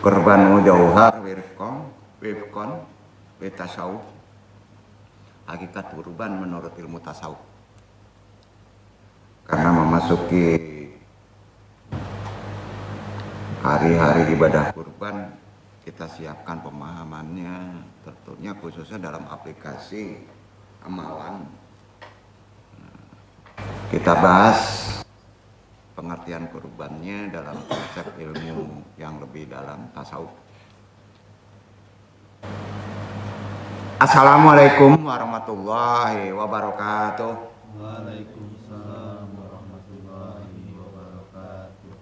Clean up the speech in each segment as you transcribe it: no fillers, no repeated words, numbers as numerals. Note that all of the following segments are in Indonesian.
Kurbanu jauhar wifkon tasawuf. Hakikat kurban menurut ilmu tasawuf. Karena memasuki hari-hari ibadah kurban, kita siapkan pemahamannya, tentunya khususnya dalam aplikasi amalan. Kita bahas pengertian kurbannya dalam konsep ilmu yang lebih dalam tasawuf. Assalamualaikum warahmatullahi wabarakatuh. Waalaikumsalam warahmatullahi wabarakatuh.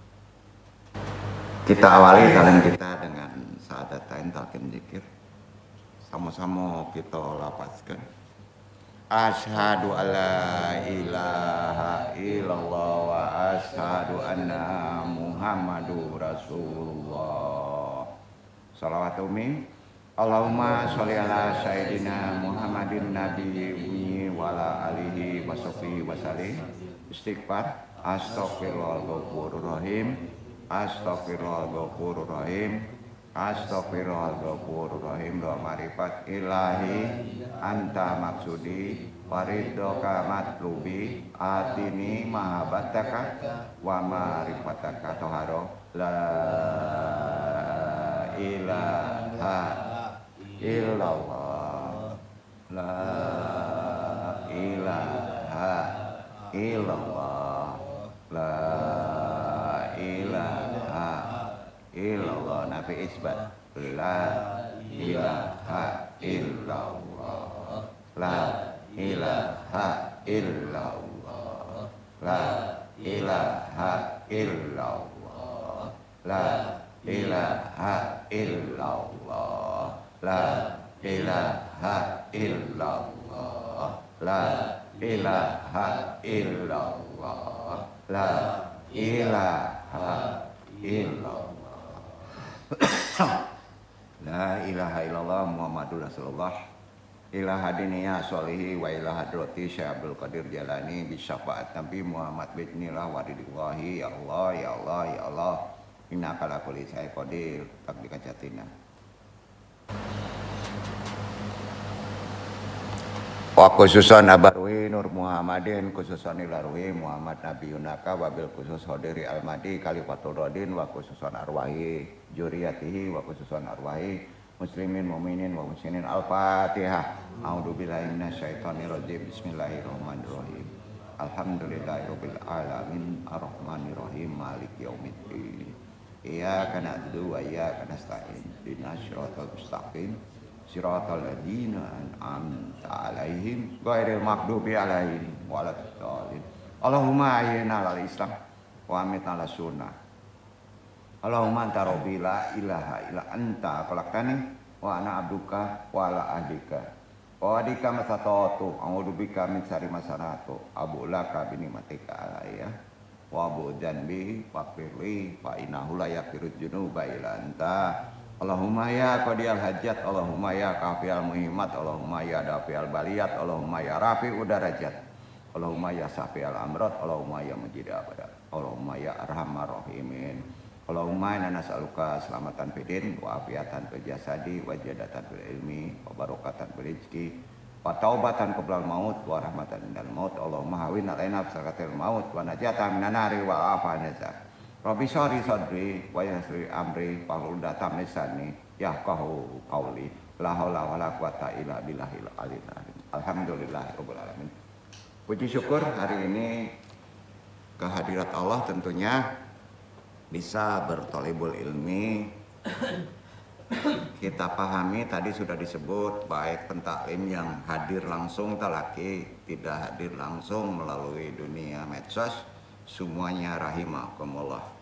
Kita awali kalian kita dengan sahadatain talqin zikir. Sama-sama kita lapaskan. Asyhadu alla ilaha illallah wa asyhadu anna Muhammadur Rasulullah. Shalawat umi. Allahumma sholli ala sayyidina Muhammadin nabiyyi wa ala alihi wa sahbihi wa sallim. Istighfar. Astaghfirullahaladzim. Astaghfirullahaladzim. Astaghfirullahaladzim. Doa marifat ilahi anta maksudi waridoka matlubi atini mahabataka wa marifataka toharo la ilaha illallah la ilaha illallah la ilaha illallah. Nafi isbat la ilaha illallah la ilaha illallah la ilaha illallah la ilaha illallah la ilaha illallah la ilaha illallah la ilaha illallah la ilaha illallah Muhammadur Rasulullah ila hadiniya sholihi wa ila hadrati Syekh Abdul Qadir Jalani bisyafaat Nabi Muhammad bidnillah wadidillahi ya Allah ya Allah ya Allah innaka ala kulli syai'in qadir tak dikacatina. Wa khususan abarwi Nur Muhammadin khususan ilarwi Muhammad Nabi Yunaka wabil khusus hodiri almadi kalifatul rodin wa khususan arwahi juriyatihi wa khususan arwahi muslimin mu'minin wa muslimin al-fatihah. A'udzubillahi minasyaitonir rajim. Bismillahirrahmanirrahim. Alhamdulillahirabbil alamin arrahmanirrahim maliki yaumiddin. Iyyaka na'budu wa iyyaka nasta'in. Ihdinas siratal mustaqim. Siratal ladzina an'amta 'alaihim ghairil maghdubi 'alaihim waladdallin. Allahumma ahyina 'alal Islam wa amitna 'alas sunnah. Allahumma anta rabbi la ilaha illa anta khalaqtani wa ana abduka wa ala ahdika wa adika masatatu a'udzubika min syarri ma sanatu abu laka bi ni'matika alayya wa abu dzanbi faghfirli fa innahu la yaghfiru dzunuba illa anta. Allahumma ya qadiyal hajat, Allahumma ya kafiyal muhimmat, Allahumma ya dafiyal baliyat, Allahumma ya rafi'ud darajat, Allahumma ya safiyal amrat, Allahumma ya mujid abadat, Allahumma ya arhamar rahimin. Allahumma inna nas'aluka selamatan fidin wa afiatan fil jasadi wa jadatan fil ilmi wa barokatan fil rizqi wa taubatan qoblal maut wa rahmatan minal maut. Allahumma hawin alaina bisakatil maut wa najatan minan nari wa afan nazar. Rabbi syari sadri wa yassir amri wahlul 'uqdatam min lisani yafqahu qawli. La haula wala quwata illa billahil aliyil azim. Alhamdulillahirabbil alamin. Puji syukur hari ini kehadirat Allah tentunya bisa bertolibul ilmi. Kita pahami tadi sudah disebut baik pentaklim yang hadir langsung talaki, tidak hadir langsung melalui dunia medsos, semuanya rahimakumullah.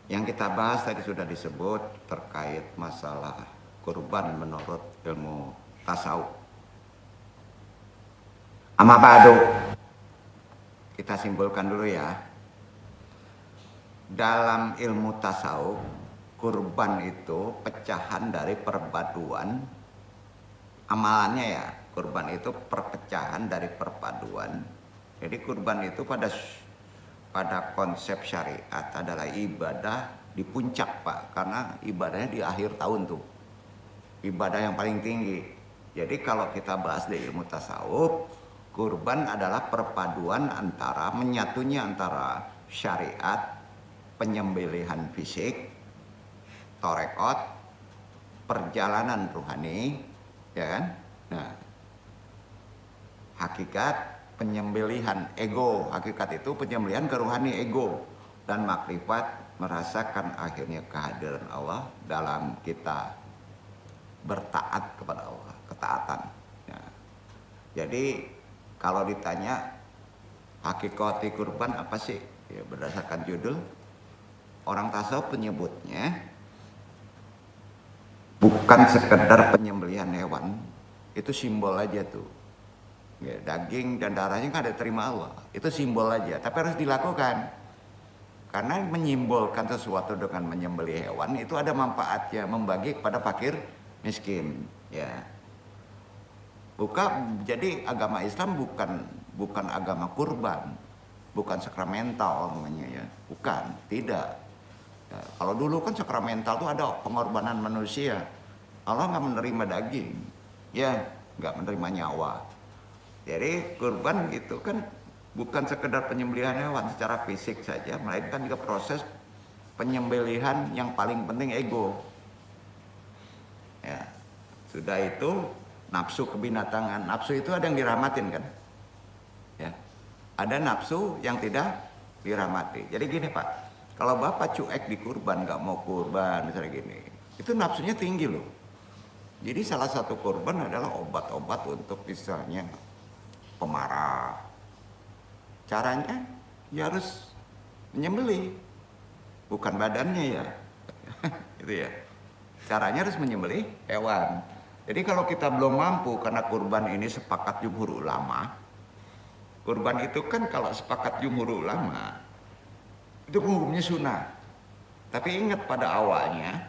Yang kita bahas tadi sudah disebut terkait masalah kurban menurut ilmu tasawuf. Amma ba'du, kita simpulkan dulu ya. Dalam ilmu tasawuf, kurban itu pecahan dari perpaduan amalannya ya. Kurban itu perpecahan dari perpaduan. Jadi kurban itu pada konsep syariat adalah ibadah di puncak Pak, karena ibadahnya di akhir tahun tuh. Ibadah yang paling tinggi. Jadi kalau kita bahas di ilmu tasawuf, kurban adalah perpaduan antara, menyatunya antara syariat, penyembelihan fisik, torekot, perjalanan rohani, ya kan? Nah, hakikat penyembelihan ego, hakikat itu penyembelihan ke rohani ego, dan makrifat merasakan akhirnya kehadiran Allah dalam kita bertaat kepada Allah, ketaatan. Ya. Jadi kalau ditanya hakikat kurban apa sih? Ya, berdasarkan judul, orang tasawuf menyebutnya bukan sekedar penyembelihan hewan, itu simbol aja tuh. Ya, daging dan darahnya kan ada terima Allah, itu simbol aja, tapi harus dilakukan. Karena menyimbolkan sesuatu dengan menyembelih hewan itu ada manfaatnya, membagi kepada fakir miskin, ya. Jadi agama Islam bukan agama kurban, bukan sakramental namanya ya, bukan, tidak. Ya, kalau dulu kan sakramental itu ada pengorbanan manusia. Allah nggak menerima daging, ya, nggak menerima nyawa. Jadi kurban itu kan bukan sekedar penyembelihan hewan secara fisik saja, melainkan juga proses penyembelihan yang paling penting ego. Ya, sudah itu nafsu kebinatangan. Nafsu itu ada yang dirahmatin kan? Ya, ada nafsu yang tidak dirahmati. Jadi gini Pak, kalau Bapak cuek di kurban, nggak mau kurban misalnya gini, itu nafsunya tinggi loh. Jadi salah satu kurban adalah obat-obat untuk misalnya pemarah. Caranya ya harus menyembelih, bukan badannya ya. Itu ya. Caranya harus menyembelih hewan. Jadi kalau kita belum mampu, karena kurban ini sepakat jumhur ulama, kurban itu kan kalau sepakat jumhur ulama, itu hukumnya sunnah. Tapi ingat pada awalnya,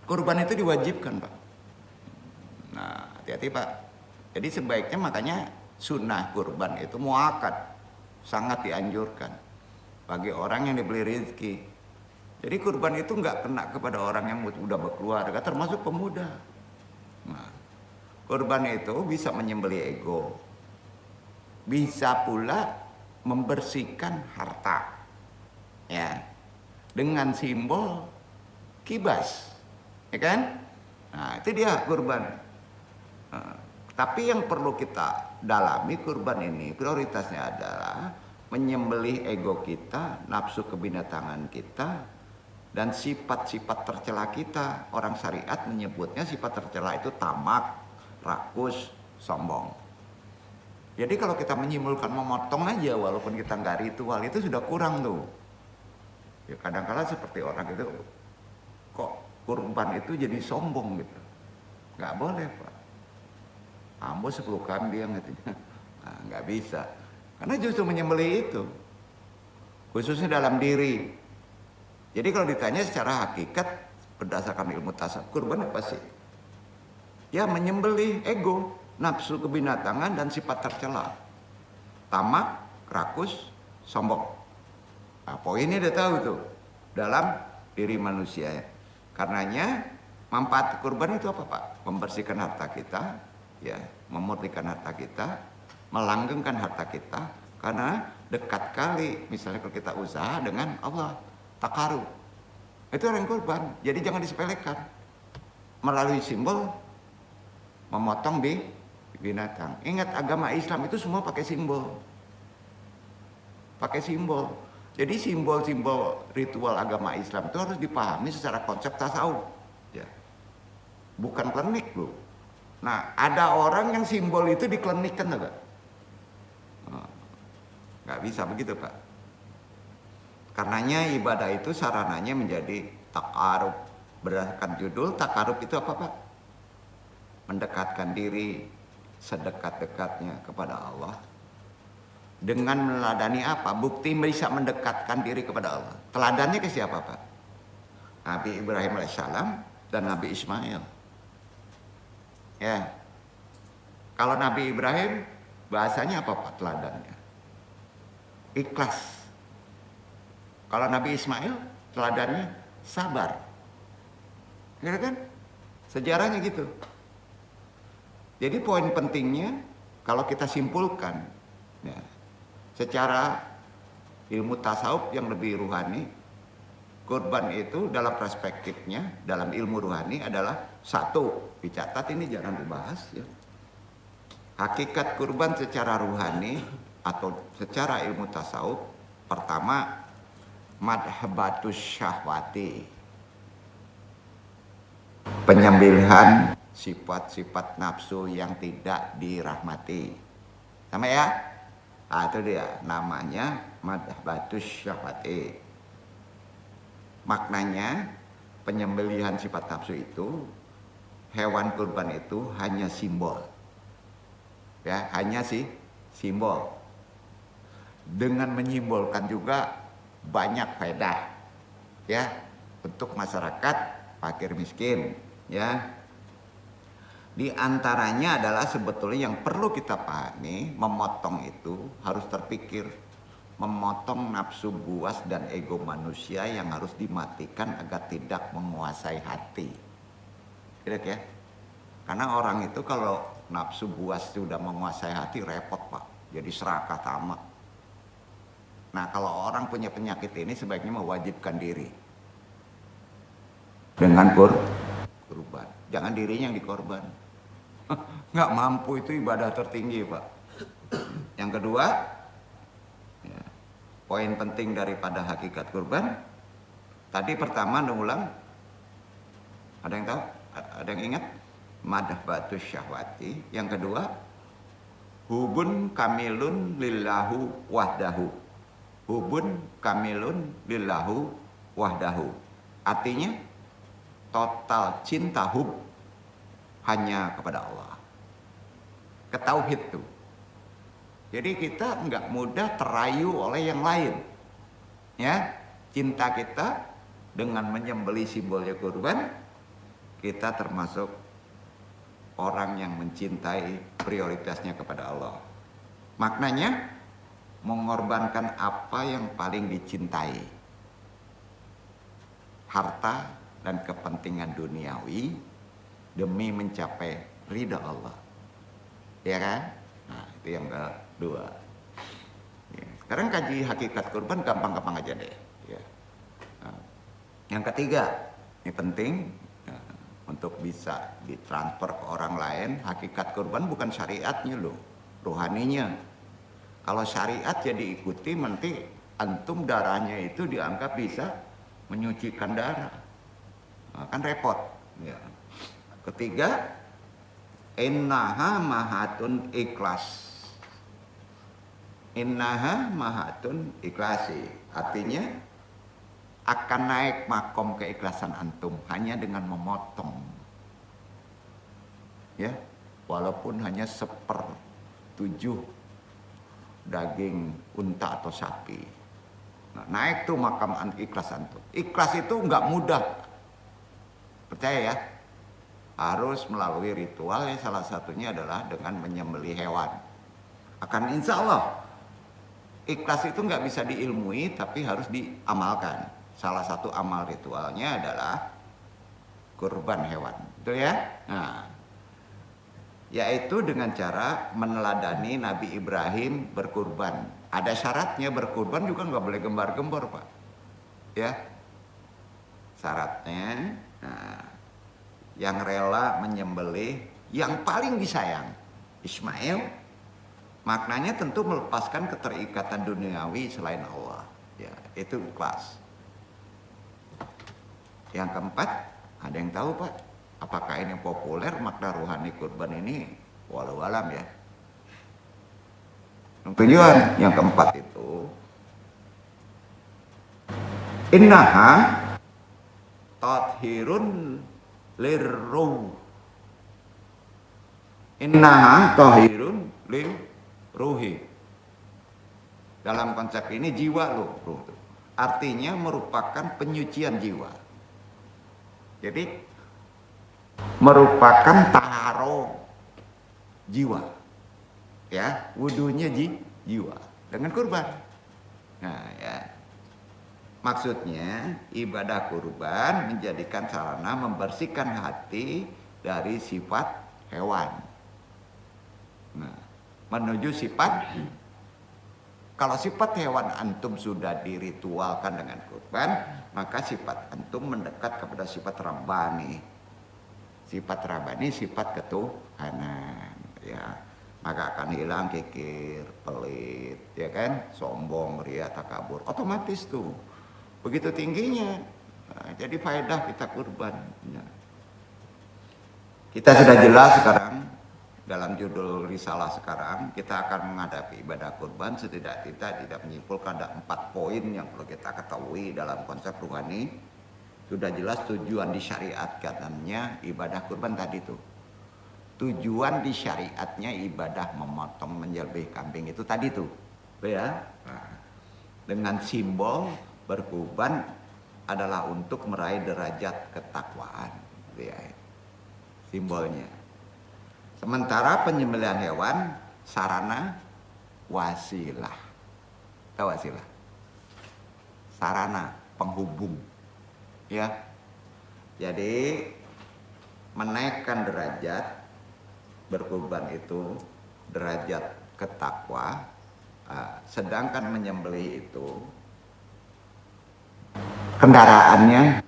kurban itu diwajibkan Pak. Nah, hati-hati Pak. Jadi sebaiknya makanya sunnah kurban itu muakkad, sangat dianjurkan bagi orang yang diberi rezeki. Jadi kurban itu nggak kena kepada orang yang sudah berkeluarga, termasuk pemuda. Nah, kurban itu bisa menyembelih ego, bisa pula membersihkan harta, ya, dengan simbol kibas, ya kan? Nah, itu dia kurban. Nah, tapi yang perlu kita dalami kurban ini prioritasnya adalah menyembelih ego kita, nafsu kebinatangan kita, dan sifat-sifat tercela kita. Orang syariat menyebutnya sifat tercela itu tamak, rakus, sombong. Jadi kalau kita menyimpulkan memotong aja walaupun kita nggak ritual, itu sudah kurang tuh. Ya kadang-kala seperti orang itu, kok kurban itu jadi sombong gitu. Nggak boleh Pak. Ambo 10 kambing katanya. Nah, nggak bisa. Karena justru menyembelih itu, khususnya dalam diri. Jadi kalau ditanya secara hakikat berdasarkan ilmu tasawuf, kurban apa sih? Ya menyembelih ego, nafsu kebinatangan dan sifat tercela. Tamak, rakus, sombong. Nah, poinnya udah tahu tuh dalam diri manusia. Karenanya manfaat kurban itu apa Pak? Membersihkan harta kita, ya, memurnikan harta kita, melanggengkan harta kita, karena dekat kali misalnya kalau kita usaha dengan Allah, takarub. Itu orang kurban. Jadi jangan disepelekan. Melalui simbol memotong binatang. Ingat agama Islam itu semua pakai simbol. Pakai simbol. Jadi simbol-simbol ritual agama Islam itu harus dipahami secara konsep tasawuf. Ya. Bukan klinik loh. Nah, ada orang yang simbol itu diklinikkan enggak? Nggak bisa begitu Pak. Karenanya ibadah itu sarananya menjadi takarub. Berdasarkan judul, takarub itu apa Pak? Mendekatkan diri sedekat-dekatnya kepada Allah. Dengan meneladani apa? Bukti bisa mendekatkan diri kepada Allah. Teladannya ke siapa Pak? Nabi Ibrahim alaihissalam dan Nabi Ismail. Ya. Kalau Nabi Ibrahim bahasanya apa Pak teladannya? Ikhlas. Kalau Nabi Ismail teladannya sabar. Ya kan? Sejarahnya gitu. Jadi poin pentingnya kalau kita simpulkan ya, secara ilmu tasawuf yang lebih ruhani, kurban itu dalam perspektifnya dalam ilmu ruhani adalah satu, dicatat ini jangan dibahas ya. Hakikat kurban secara ruhani atau secara ilmu tasawuf, pertama madhabatus syahwati, penyembelihan sifat-sifat nafsu yang tidak dirahmati. Sama ya? Nah, itu dia namanya madhabatus syahwati. Maknanya penyembelihan sifat nafsu itu, hewan kurban itu hanya simbol. Ya, hanya simbol. Dengan menyimbolkan juga banyak faedah ya untuk masyarakat fakir miskin ya. Di antaranya adalah sebetulnya yang perlu kita pahami, memotong itu harus terpikir, memotong nafsu buas dan ego manusia yang harus dimatikan agar tidak menguasai hati. Kira ya? Karena orang itu kalau nafsu buas sudah menguasai hati repot Pak, jadi serakah tamak. Nah kalau orang punya penyakit ini sebaiknya mewajibkan diri dengan kurban. Jangan dirinya yang dikorban. Nggak mampu, itu ibadah tertinggi Pak. Yang kedua, ya, poin penting daripada hakikat kurban. Tadi pertama ulang, ada yang tahu? Ada yang ingat? Madhabatus syahwati. Yang kedua, hubun kamilun lillahu wahdahu. Hubun kamilun lillahu wahdahu. Artinya total cinta hub hanya kepada Allah. Ketauhid tuh. Jadi kita nggak mudah terayu oleh yang lain. Ya, cinta kita dengan menyembelih simbolnya kurban, kita termasuk orang yang mencintai prioritasnya kepada Allah. Maknanya mengorbankan apa yang paling dicintai. Harta dan kepentingan duniawi demi mencapai ridha Allah. Ya kan? Nah, itu yang kedua. Ya. Sekarang kaji hakikat kurban gampang-gampang aja deh. Ya. Nah, yang ketiga, ini penting ya, untuk bisa ditransfer ke orang lain. Hakikat kurban bukan syariatnya loh, rohaninya. Kalau syariat ya diikuti, nanti antum darahnya itu dianggap bisa menyucikan darah. Nah, kan repot. Ya. Ketiga, innaha mahatun ikhlas. Innaha mahatun ikhlasi. Artinya akan naik makom keikhlasan antum hanya dengan memotong. Ya, walaupun hanya 1/7 daging unta atau sapi. Nah, naik tuh makam ikhlas antum. Ikhlas itu nggak mudah. Percaya ya? Harus melalui ritual ya, salah satunya adalah dengan menyembelih hewan. Akan insya Allah ikhlas itu nggak bisa diilmui tapi harus diamalkan. Salah satu amal ritualnya adalah kurban hewan, betul ya? Nah, yaitu dengan cara meneladani Nabi Ibrahim berkurban. Ada syaratnya, berkurban juga nggak boleh gembar-gembor Pak. Ya, syaratnya. Nah, yang rela menyembelih yang paling disayang Ismail, maknanya tentu melepaskan keterikatan duniawi selain Allah. Ya, itu ikhlas. Yang keempat, ada yang tahu Pak, apakah ini populer makna rohani kurban ini? Walau alam ya. Tujuan yang keempat itu, innaha tathirun lirruh. Innaha tahirun lirruhi. Dalam konsep ini jiwa loh, ruh. Artinya merupakan penyucian jiwa. Jadi merupakan taharo jiwa. Ya, wudunya jiwa dengan kurban. Nah, ya. Maksudnya ibadah kurban menjadikan sarana membersihkan hati dari sifat hewan. Nah, menuju sifat, kalau sifat hewan antum sudah diritualkan dengan kurban, maka sifat antum mendekat kepada sifat Rabbani. Sifat Rabbani sifat ketuhanan, ya. Maka akan hilang kikir, pelit, ya kan, sombong, ria, takabur, otomatis tuh begitu tingginya. Nah, jadi faedah kita kurban. Nah, kita sudah jelas sekarang dalam judul risalah sekarang kita akan menghadapi ibadah kurban. Setidak-tidak tidak menyimpulkan ada 4 poin yang perlu kita ketahui dalam konsep rohani. Sudah jelas tujuan disyariatkannya ibadah kurban tadi tuh. Tujuan disyariatnya ibadah memotong menyembelih kambing itu tadi tuh, ya. Nah, dengan simbol berkurban adalah untuk meraih derajat ketakwaan, ya. Simbolnya. Sementara penyembelihan hewan sarana wasilah. Tahu wasilah? Sarana penghubung, ya. Jadi menaikkan derajat berkurban itu derajat ketakwa, sedangkan menyembelih itu kendaraannya,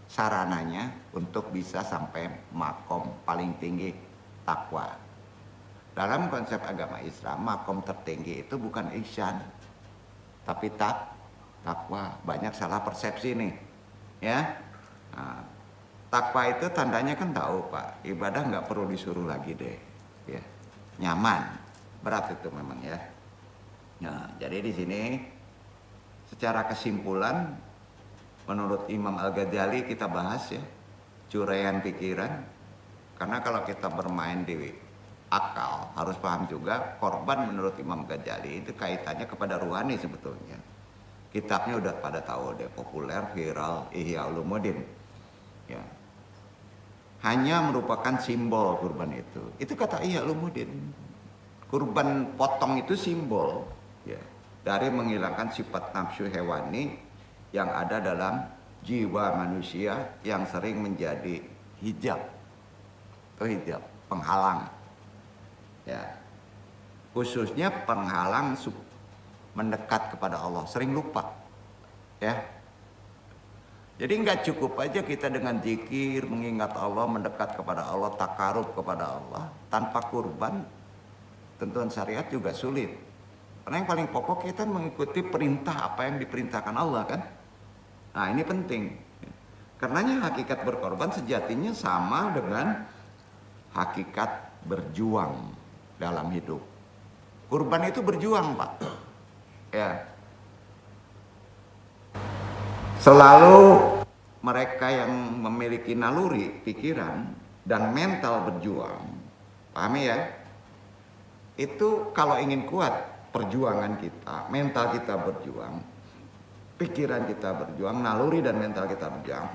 sarananya untuk bisa sampai makom paling tinggi takwa. Dalam konsep agama Islam, makom tertinggi itu bukan ihsan, tapi takwa. Banyak salah persepsi nih, ya. Nah, takwa itu tandanya kan tahu Pak, ibadah nggak perlu disuruh lagi deh, ya. Nyaman, berat itu memang ya. Nah, jadi di sini secara kesimpulan menurut Imam Al-Ghazali kita bahas ya, curaian pikiran. Karena kalau kita bermain di akal harus paham juga korban menurut Imam Ghazali itu kaitannya kepada ruhani sebetulnya. Kitabnya udah pada tahu deh, populer, viral, Ihya Ulumuddin, ya. Hanya merupakan simbol kurban itu. Itu kata Ihya Ulumuddin. Kurban potong itu simbol, ya, dari menghilangkan sifat nafsu hewani yang ada dalam jiwa manusia yang sering menjadi hijab. Itu hijab, penghalang. Ya. Khususnya penghalang mendekat kepada Allah, sering lupa. Ya. Jadi nggak cukup aja kita dengan zikir, mengingat Allah, mendekat kepada Allah, takarub kepada Allah, tanpa kurban, tentuan syariat juga sulit. Karena yang paling pokok kita mengikuti perintah apa yang diperintahkan Allah kan. Nah ini penting. Karenanya hakikat berkorban sejatinya sama dengan hakikat berjuang dalam hidup. Kurban itu berjuang Pak. Ya. Selalu mereka yang memiliki naluri, pikiran, dan mental berjuang, pahami ya? Itu kalau ingin kuat perjuangan kita, mental kita berjuang, pikiran kita berjuang, naluri dan mental kita berjuang,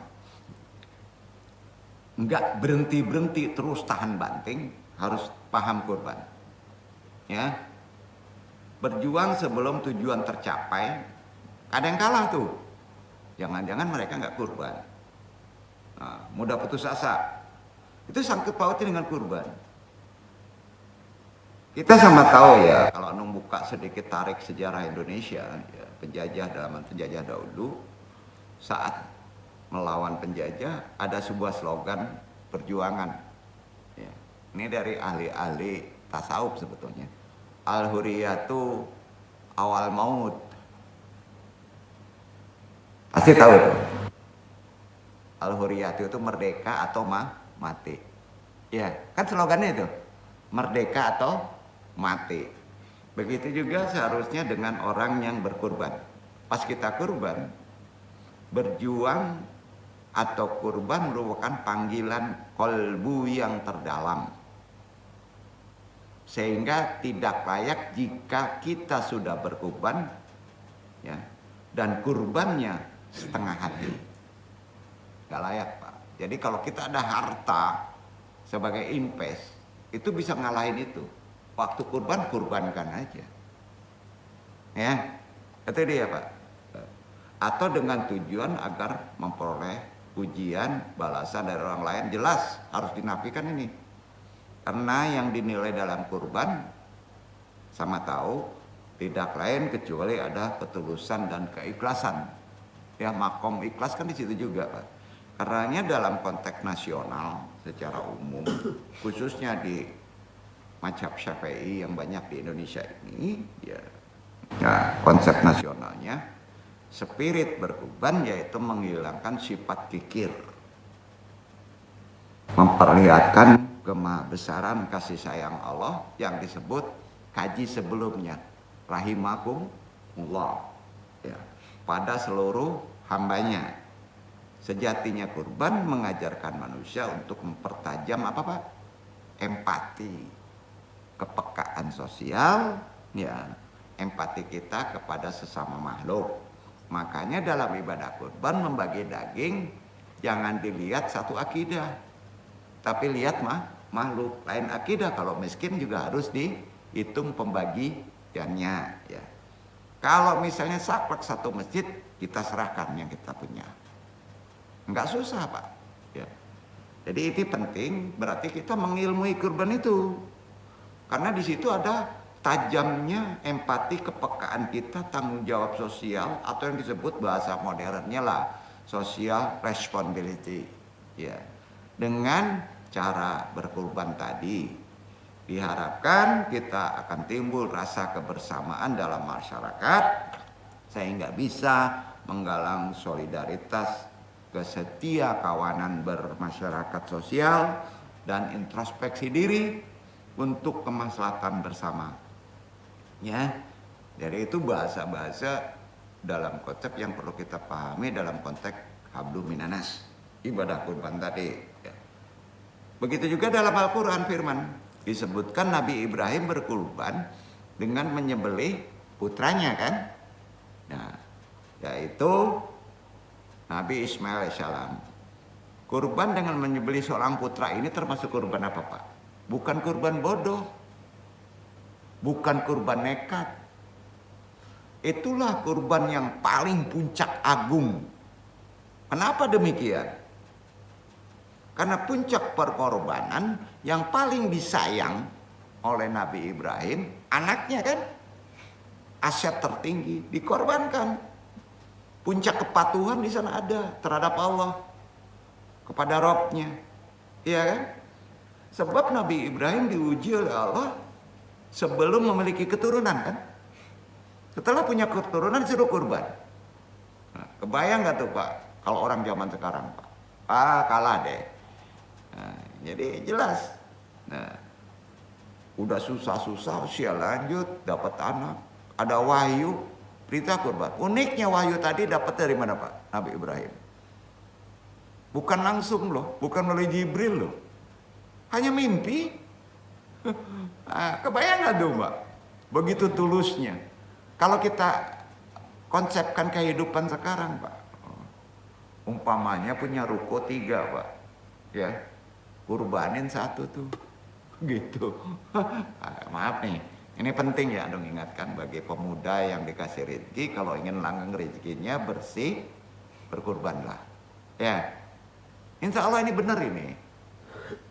enggak berhenti-berhenti terus tahan banting, harus paham kurban. Ya. Berjuang sebelum tujuan tercapai, ada yang kalah tuh. Jangan-jangan mereka nggak kurban. Nah, mudah putus asa. Itu sangkut pautnya dengan kurban. Kita sama tahu ya, kalau Anung buka sedikit tarik sejarah Indonesia, ya, penjajah dalam penjajah dahulu, saat melawan penjajah ada sebuah slogan perjuangan. Ya, ini dari ahli-ahli tasawuf sebetulnya. Al-huriyatu awal maut. Pasti tahu itu. Al-huriyatu itu merdeka atau mati. Ya, kan slogannya itu. Merdeka atau mati. Begitu juga seharusnya dengan orang yang berkurban. Pas kita kurban, berjuang atau kurban merupakan panggilan kolbu yang terdalam. Sehingga tidak layak jika kita sudah berkurban, ya, dan kurbannya setengah hati. Gak layak Pak. Jadi kalau kita ada harta sebagai invest, itu bisa ngalahin itu. Waktu kurban, kurbankan aja. Ya, itu dia Pak. atau dengan tujuan agar memperoleh pujian, balasan dari orang lain, jelas harus dinafikan ini. Karena yang dinilai dalam kurban sama tahu tidak lain kecuali ada ketulusan dan keikhlasan. Ya, makom ikhlas kan di situ juga, Pak. Karenanya dalam konteks nasional secara umum, khususnya di mazhab Syafi'i yang banyak di Indonesia ini, ya konsep nasionalnya, spirit berkurban yaitu menghilangkan sifat kikir, memperlihatkan kemahabesaran kasih sayang Allah yang disebut kaji sebelumnya, rahimakumullah, ya, pada seluruh hambanya. Sejatinya kurban mengajarkan manusia untuk mempertajam apa, Pak? Empati, kepekaan sosial, ya, empati kita kepada sesama makhluk. Makanya dalam ibadah kurban membagi daging jangan dilihat satu akidah, tapi lihat makhluk lain akidah. Kalau miskin juga harus dihitung pembagiannya, ya. Kalau misalnya saklek satu masjid, kita serahkan yang kita punya. Enggak susah, Pak. Ya. Jadi itu penting, berarti kita mengilmui kurban itu. Karena di situ ada tajamnya empati, kepekaan kita, tanggung jawab sosial, atau yang disebut bahasa modernnya lah, social responsibility. Ya. Dengan cara berkurban tadi, diharapkan kita akan timbul rasa kebersamaan dalam masyarakat, sehingga bisa menggalang solidaritas, kesetia kawanan bermasyarakat sosial, dan introspeksi diri untuk kemaslahatan bersama. Ya, jadi itu bahasa-bahasa dalam konsep yang perlu kita pahami dalam konteks hablu minanas, ibadah kurban tadi. Ya. Begitu juga dalam Al-Quran firman disebutkan Nabi Ibrahim berkurban dengan menyembelih putranya kan. Nah, yaitu Nabi Ismail alaihissalam. Kurban dengan menyembelih seorang putra ini termasuk kurban apa, Pak? Bukan kurban bodoh, bukan kurban nekat. Itulah kurban yang paling puncak agung. Kenapa demikian? Karena puncak perkorbanan yang paling disayang oleh Nabi Ibrahim, anaknya kan, aset tertinggi dikorbankan. Puncak kepatuhan di sana ada terhadap Allah, kepada Rabb-nya, iya kan? Sebab Nabi Ibrahim diuji oleh Allah sebelum memiliki keturunan kan? Setelah punya keturunan disuruh kurban. Nah, kebayang nggak tuh, Pak? Kalau orang zaman sekarang, Pak, kalah deh. Nah, jadi jelas. Nah, udah susah-susah usia lanjut dapat anak, ada wahyu, berita kurban. Uniknya wahyu tadi dapat dari mana, Pak? Nabi Ibrahim. Bukan langsung loh, bukan melalui Jibril loh. Hanya mimpi. Nah, kebayang nggak tuh, Mbak? Begitu tulusnya. Kalau kita konsepkan kehidupan sekarang, Pak, umpamanya punya ruko 3, Pak, ya, kurbanin 1 tuh, gitu. Maaf nih, ini penting ya dong, ingatkan bagi pemuda yang dikasih rezeki, kalau ingin langgeng rezekinya bersih, berkurbanlah, ya. Insya Allah ini benar ini.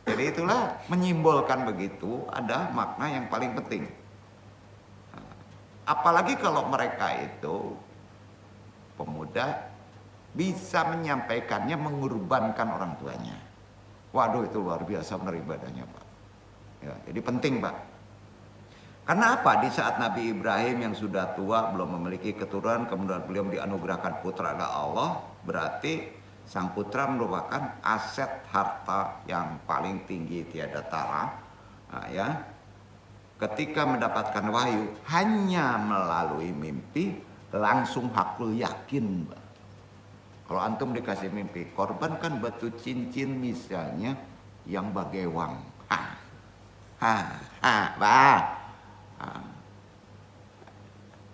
Jadi itulah menyimbolkan begitu, ada makna yang paling penting. Apalagi kalau mereka itu pemuda bisa menyampaikannya mengorbankan orang tuanya. Waduh, itu luar biasa benar ibadahnya, Pak. Ya, jadi penting, Pak. Karena apa? Di saat Nabi Ibrahim yang sudah tua, belum memiliki keturunan, kemudian beliau dianugerahkan putra oleh Allah, berarti sang putra merupakan aset harta yang paling tinggi tiada tara. Nah, ya. Ketika mendapatkan wahyu hanya melalui mimpi, langsung hakul yakin, Mbak. Kalau antum dikasih mimpi, korban kan batu cincin misalnya yang bagewang. Bah.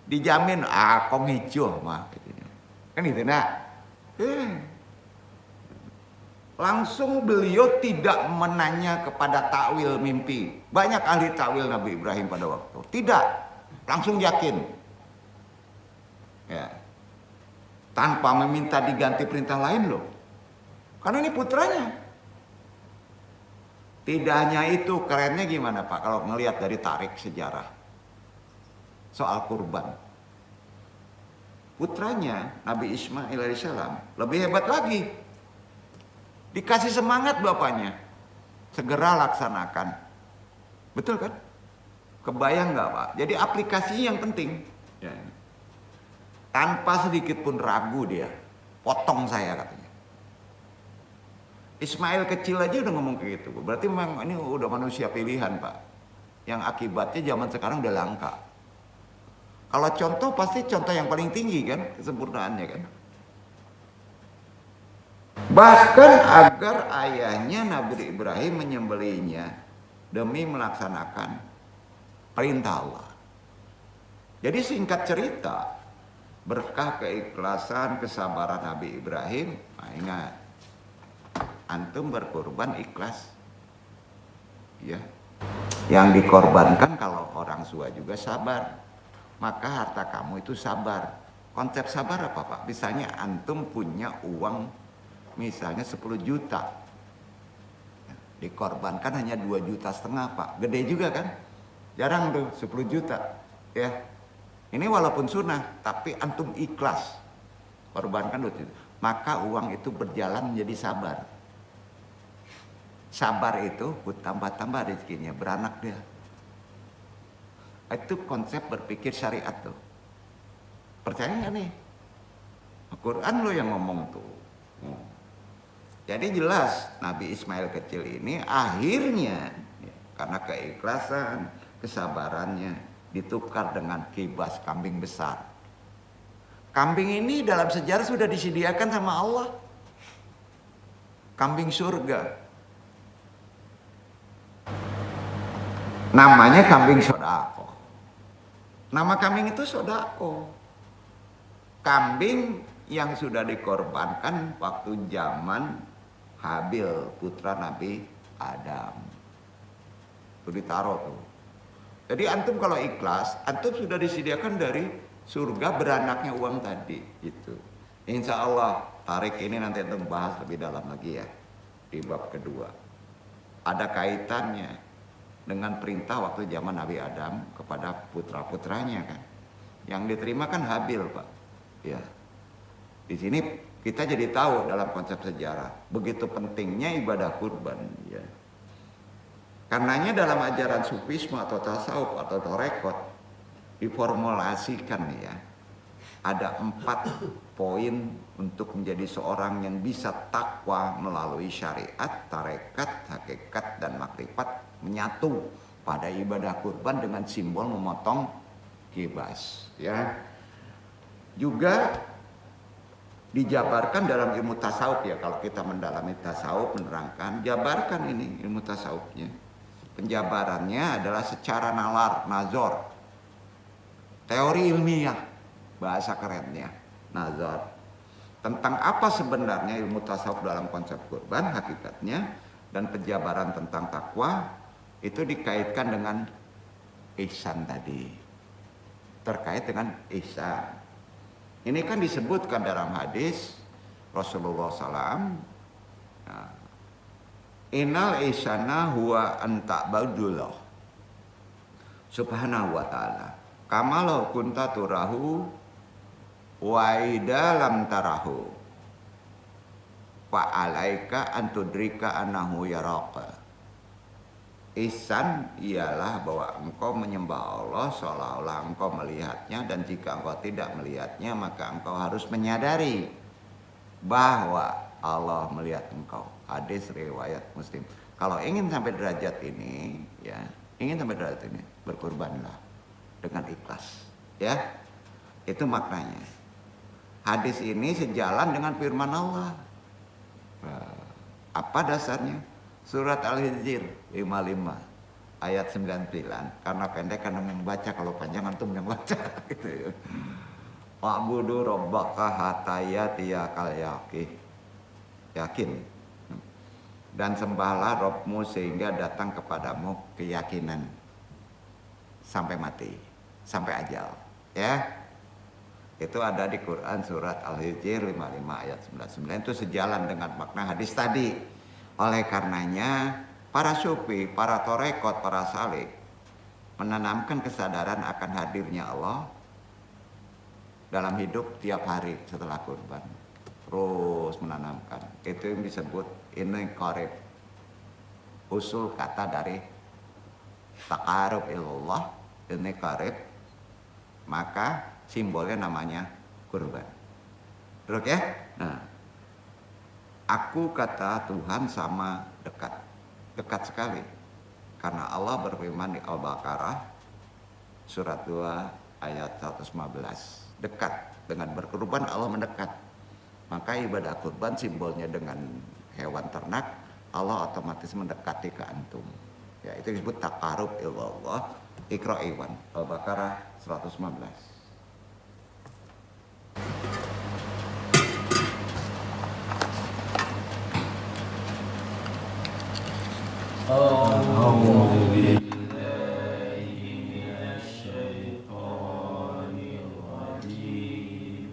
Dijamin kong hijau mah. Kan gitu nak. Langsung beliau tidak menanya kepada takwil mimpi. Banyak ahli takwil Nabi Ibrahim pada waktu. Tidak, langsung yakin. Ya. tanpa meminta diganti perintah lain loh. Karena ini putranya. Tidak hanya itu, kerennya gimana Pak kalau ngelihat dari tarik sejarah soal kurban. Putranya Nabi Ismail alaihissalam lebih hebat lagi. Dikasih semangat bapaknya, segera laksanakan. Betul kan? Kebayang nggak Pak? Jadi aplikasinya yang penting. Ya. Tanpa sedikit pun ragu dia, potong saya katanya. Ismail kecil aja udah ngomong kayak gitu. Berarti memang ini udah manusia pilihan Pak. Yang akibatnya zaman sekarang udah langka. Kalau contoh pasti contoh yang paling tinggi kan kesempurnaannya kan. Bahkan agar ayahnya Nabi Ibrahim menyembelihnya demi melaksanakan perintah Allah. Jadi singkat cerita, berkah keikhlasan, kesabaran Nabi Ibrahim, nah ingat, antum berkorban ikhlas. Ya. Yang dikorbankan kalau orang tua juga sabar. Maka harta kamu itu sabar. Konsep sabar apa Pak? Misalnya antum punya uang misalnya 10 juta. Dikorbankan hanya 2,5 juta Pak. Gede juga kan? Jarang tuh 10 juta. Ya. Ini walaupun sunnah, tapi antum ikhlas. Korbankan 2 juta. Maka uang itu berjalan menjadi sabar. Sabar itu tambah-tambah rezekinya, beranak dia. Itu konsep berpikir syariat tuh. Percaya nggak nih? Al-Quran lo yang ngomong tuh. Jadi jelas Nabi Ismail kecil ini akhirnya karena keikhlasan, kesabarannya ditukar dengan kibas kambing besar. Kambing ini dalam sejarah sudah disediakan sama Allah. Kambing surga. Namanya kambing sodako. Nama kambing itu sodako. Kambing yang sudah dikorbankan waktu zaman Habil, putra Nabi Adam. Itu ditaruh tuh. Jadi antum kalau ikhlas, antum sudah disediakan dari surga beranaknya uang tadi. Gitu. Insya Allah tarik ini nanti antum bahas lebih dalam lagi ya. Di bab kedua. Ada kaitannya dengan perintah waktu zaman Nabi Adam kepada putra-putranya kan. Yang diterima kan Habil Pak. Ya. Di sini kita jadi tahu dalam konsep sejarah begitu pentingnya ibadah kurban ya. Karenanya dalam ajaran sufisme atau tasawuf atau tarekat diformulasikan ya. Ada 4 poin untuk menjadi seorang yang bisa takwa melalui syariat, tarekat, hakikat dan makrifat menyatu pada ibadah kurban dengan simbol memotong kibas ya. Juga dijabarkan dalam ilmu tasawuf ya, kalau kita mendalami tasawuf menerangkan, jabarkan ini ilmu tasawufnya. Penjabarannya adalah secara nalar, nazar. Teori ilmiah, bahasa kerennya, nazar. Tentang apa sebenarnya ilmu tasawuf dalam konsep kurban, hakikatnya, dan penjabaran tentang takwa, itu dikaitkan dengan ihsan tadi. Terkait dengan ihsan. Ini kan disebutkan dalam hadis Rasulullah SAW. Innal ihsana huwa anta badullah subhanahu wa ta'ala kamalau kunta turahu wa idza lam tarahu fa alaika an tudrika annahu yaraka. Ihsan ialah bahwa engkau menyembah Allah seolah-olah engkau melihatnya, dan jika engkau tidak melihatnya maka engkau harus menyadari bahwa Allah melihat engkau. Hadis riwayat Muslim. Kalau ingin sampai derajat ini ya, ingin sampai derajat ini, berkurbanlah dengan ikhlas ya. Itu maknanya. Hadis ini sejalan dengan firman Allah. Apa dasarnya? Surat Al-Hijr 55 ayat 99. Karena pendek karena membaca, kalau panjang antum yang baca gitu. Wa'budu rabbaka hatta yatiyakal yakin. Dan sembahlah Rabbmu sehingga datang kepadamu keyakinan sampai mati, sampai ajal, ya. Itu ada di Quran surat Al-Hijr 55 ayat 99, itu sejalan dengan makna hadis tadi. Oleh karenanya para sufi, para torekot, para salik menanamkan kesadaran akan hadirnya Allah dalam hidup tiap hari setelah kurban. Terus menanamkan. Itu yang disebut ini qarib. Usul kata dari taqarrub ilallah, ini qarib. Maka simbolnya namanya kurban. Terus ya? Nah, aku kata Tuhan sama dekat. Dekat sekali. Karena Allah berfirman di Al-Baqarah surat 2 ayat 115. Dekat. Dengan berkurban Allah mendekat. Maka ibadah kurban simbolnya dengan hewan ternak, Allah otomatis mendekati ke antum. Ya, itu disebut taqarrub ilallah. Iqra iwan. Al-Baqarah 115. أعوذ بالله من الشيطان الرجيم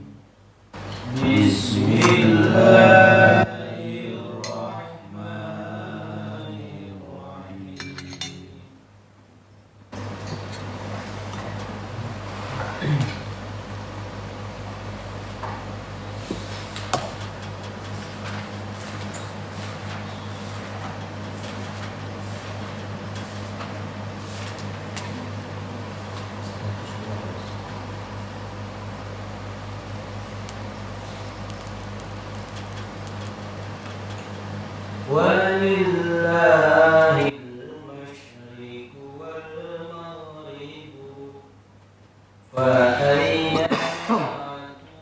بسم الله الرحمن الرحيم ولله المشرق والمغرب فأينما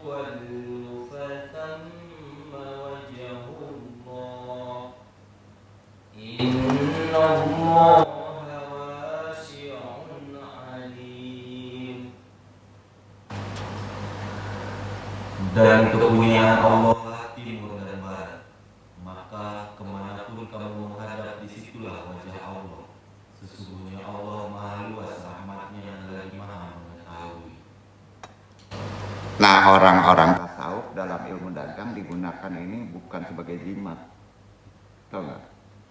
تولوا فثم وجه الله إن الله واسع عليم. Dan kepunyaan Allah timur dan barat, maka kemanapun kamu menghadap, disitulah wajah Allah. Sesungguhnya Allah maha luas rahmatnya dan lagi maha mengetahui. Nah, orang-orang tasawuf dalam ilmu dagang digunakan ini bukan sebagai jimat. Tahu nggak?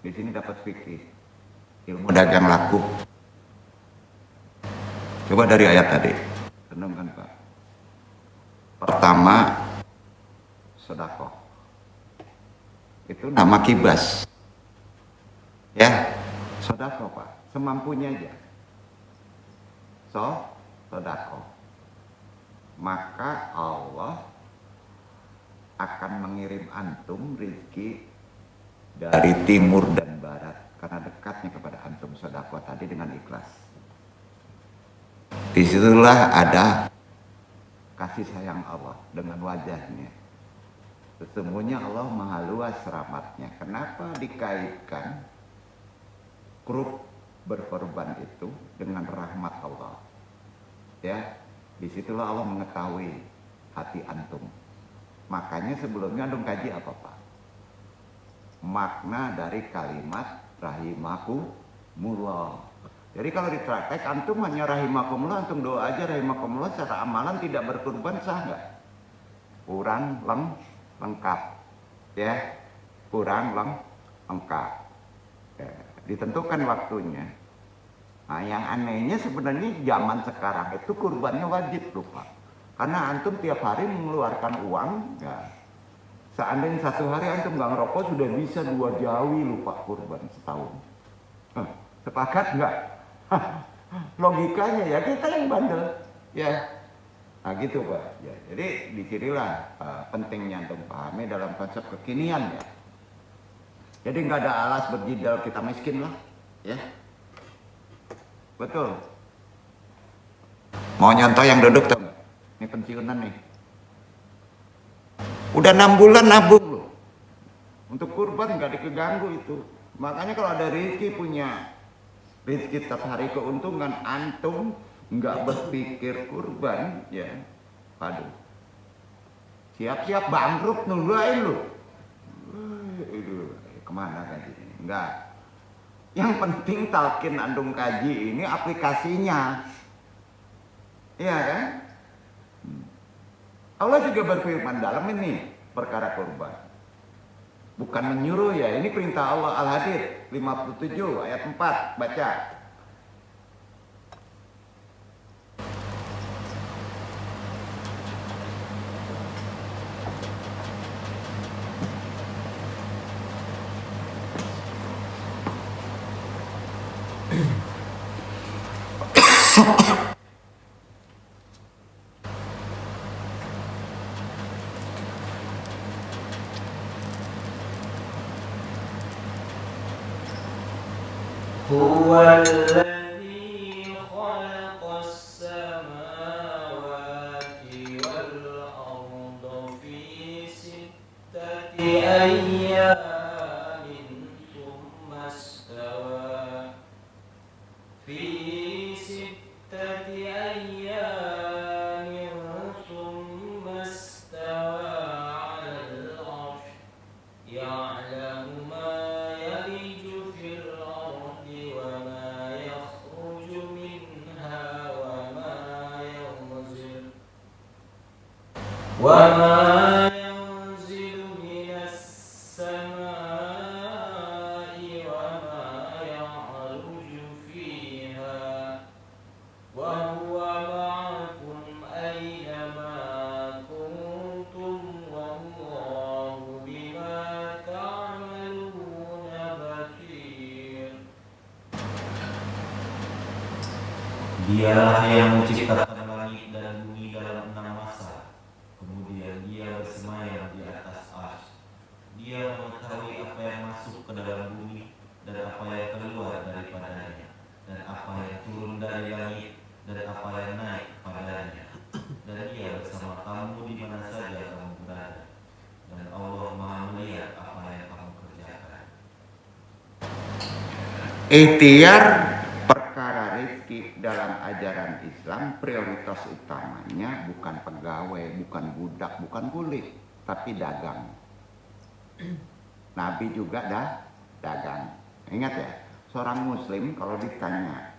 Di sini dapat fikih. Ilmu dagang laku. Coba dari ayat tadi. Renungkan, Pak. Pertama, sedekah. Itu nama kibas. Ya, sedekah, Pak. Semampunya aja. Sedekah. Maka Allah akan mengirim antum rezeki dari timur dan barat karena dekatnya kepada antum sedekah tadi dengan ikhlas. Disitulah ada kasih sayang Allah dengan wajahnya. Sesungguhnya Allah maha luas rahmatnya. Kenapa dikaitkan grup berkorban itu dengan rahmat Allah? Ya, disitulah Allah mengetahui hati antum. Makanya sebelumnya antum kaji apa, Pak? Makna dari kalimat rahimakumullah. Jadi kalau dipraktek antum hanya rahimakumullah, antum doa aja rahimakumullah, secara amalan tidak berkurban, sah nggak? Kurang lengkap, ya, kurang lengkap. Ya, ditentukan waktunya. Nah, yang anehnya sebenarnya zaman sekarang itu kurbannya wajib loh, Pak. Karena antum tiap hari mengeluarkan uang, ya. Seandainya satu hari antum nggak ngerokok sudah bisa 2 jawi loh, Pak, kurban setahun. Sepakat nggak? Logikanya ya kita yang bandel, ya. Nah gitu, Pak. Ya, jadi disinilah pentingnya antum pahami dalam konsep kekinian, ya. Jadi nggak ada alas berjidal kita miskin lah, ya. Betul. Mau nyontoh yang duduk tuh? Ini pensiunan nih. Udah 6 bulan nabung loh. Untuk kurban nggak dikeganggu itu. Makanya kalau ada rezeki punya rezeki tiap hari keuntungan, antum nggak berpikir kurban, ya. Aduh. Siap-siap bangkrut nungguin lo. Kemana kaji ini? Enggak. Yang penting talqin antum kaji ini aplikasinya. Iya kan? Allah juga berfirman dalam ini perkara kurban. Bukan menyuruh ya, ini perintah Allah. Al-Hadid 57 ayat 4, baca. هو الذي خلق السماوات والأرض في 6 أيام ثم استوى في 6 أيام ثم استوى على العرش يعلم ما يلج في الأرض وما يخرج منها وما ينزل من السماء وما يعرج فيها وهو معكم أينما كنتم والله بما تعملون بصير. Dialah yang menciptakan langit dan bumi dalam 6 masa. Kemudian dia bersemayam di atas arsy. Dia mengetahui apa yang masuk ke dalam bumi dan apa yang keluar daripadanya, dan apa yang turun dari langit dan apa yang naik padanya. Dan dia bersama kamu di mana saja kamu berada. Dan Allah Maha melihat apa yang kamu kerjakan. Ikhtiar perkara rezeki dalam ajaran Islam prioritas utamanya bukan pegawai, bukan budak, bukan kulit, tapi dagang. Nabi juga dagang. Ingat ya, seorang muslim kalau ditanya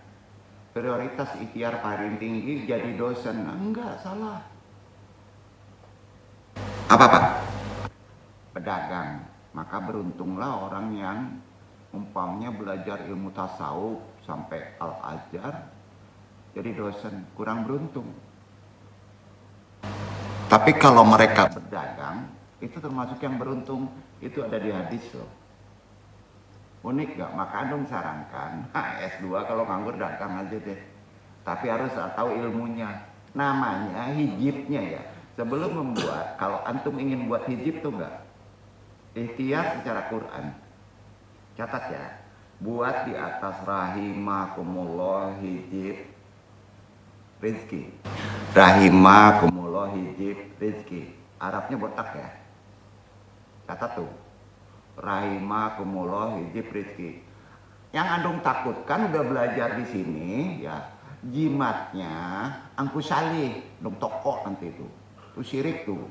prioritas ikhtiar paling tinggi jadi dosen, enggak, salah. Apa Pak? Pedagang. Maka beruntunglah orang yang umpamanya belajar ilmu tasawuf sampai Al-Azhar jadi dosen, kurang beruntung. Tapi kalau mereka berdagang itu termasuk yang beruntung, itu ada di hadis loh. Unik gak? Maka dong sarankan S2 kalau nganggur dagang aja deh, tapi harus tahu ilmunya. Namanya hijibnya ya. Sebelum membuat, kalau antum ingin buat hijib tuh enggak, ikhtiar secara Quran. Catat ya, buat di atas rahimakumullah hijib rizki. Rahimakumullah hijib rizki. Arabnya botak ya. Catat tuh. Rahimakumullah hijib rizki. Yang antum takutkan udah belajar di sini ya, jimatnya angku salih, dong toko nanti itu. Itu syirik tuh.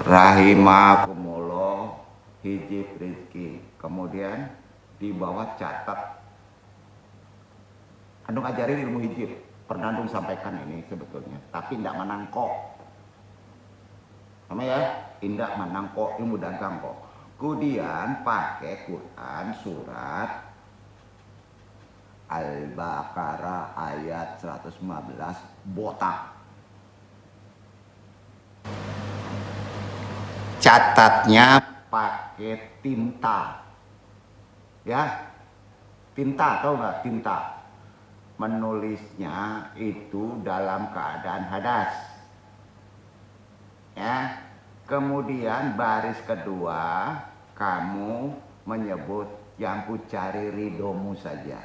Rahimakumullah hijib rizki. Kemudian di bawah catat, andung ajarin ilmu hijib. Pernah andung sampaikan ini sebetulnya, tapi tidak menangkok. Sama ya, indak menangkok ilmu dagang kok. Kemudian pakai Quran surat Al-Baqarah ayat 115 botak. Catatnya pakai tinta, ya, tinta, tahu nggak tinta? Menulisnya itu dalam keadaan hadas, ya. Kemudian baris kedua kamu menyebut yang ku cari ridomu saja.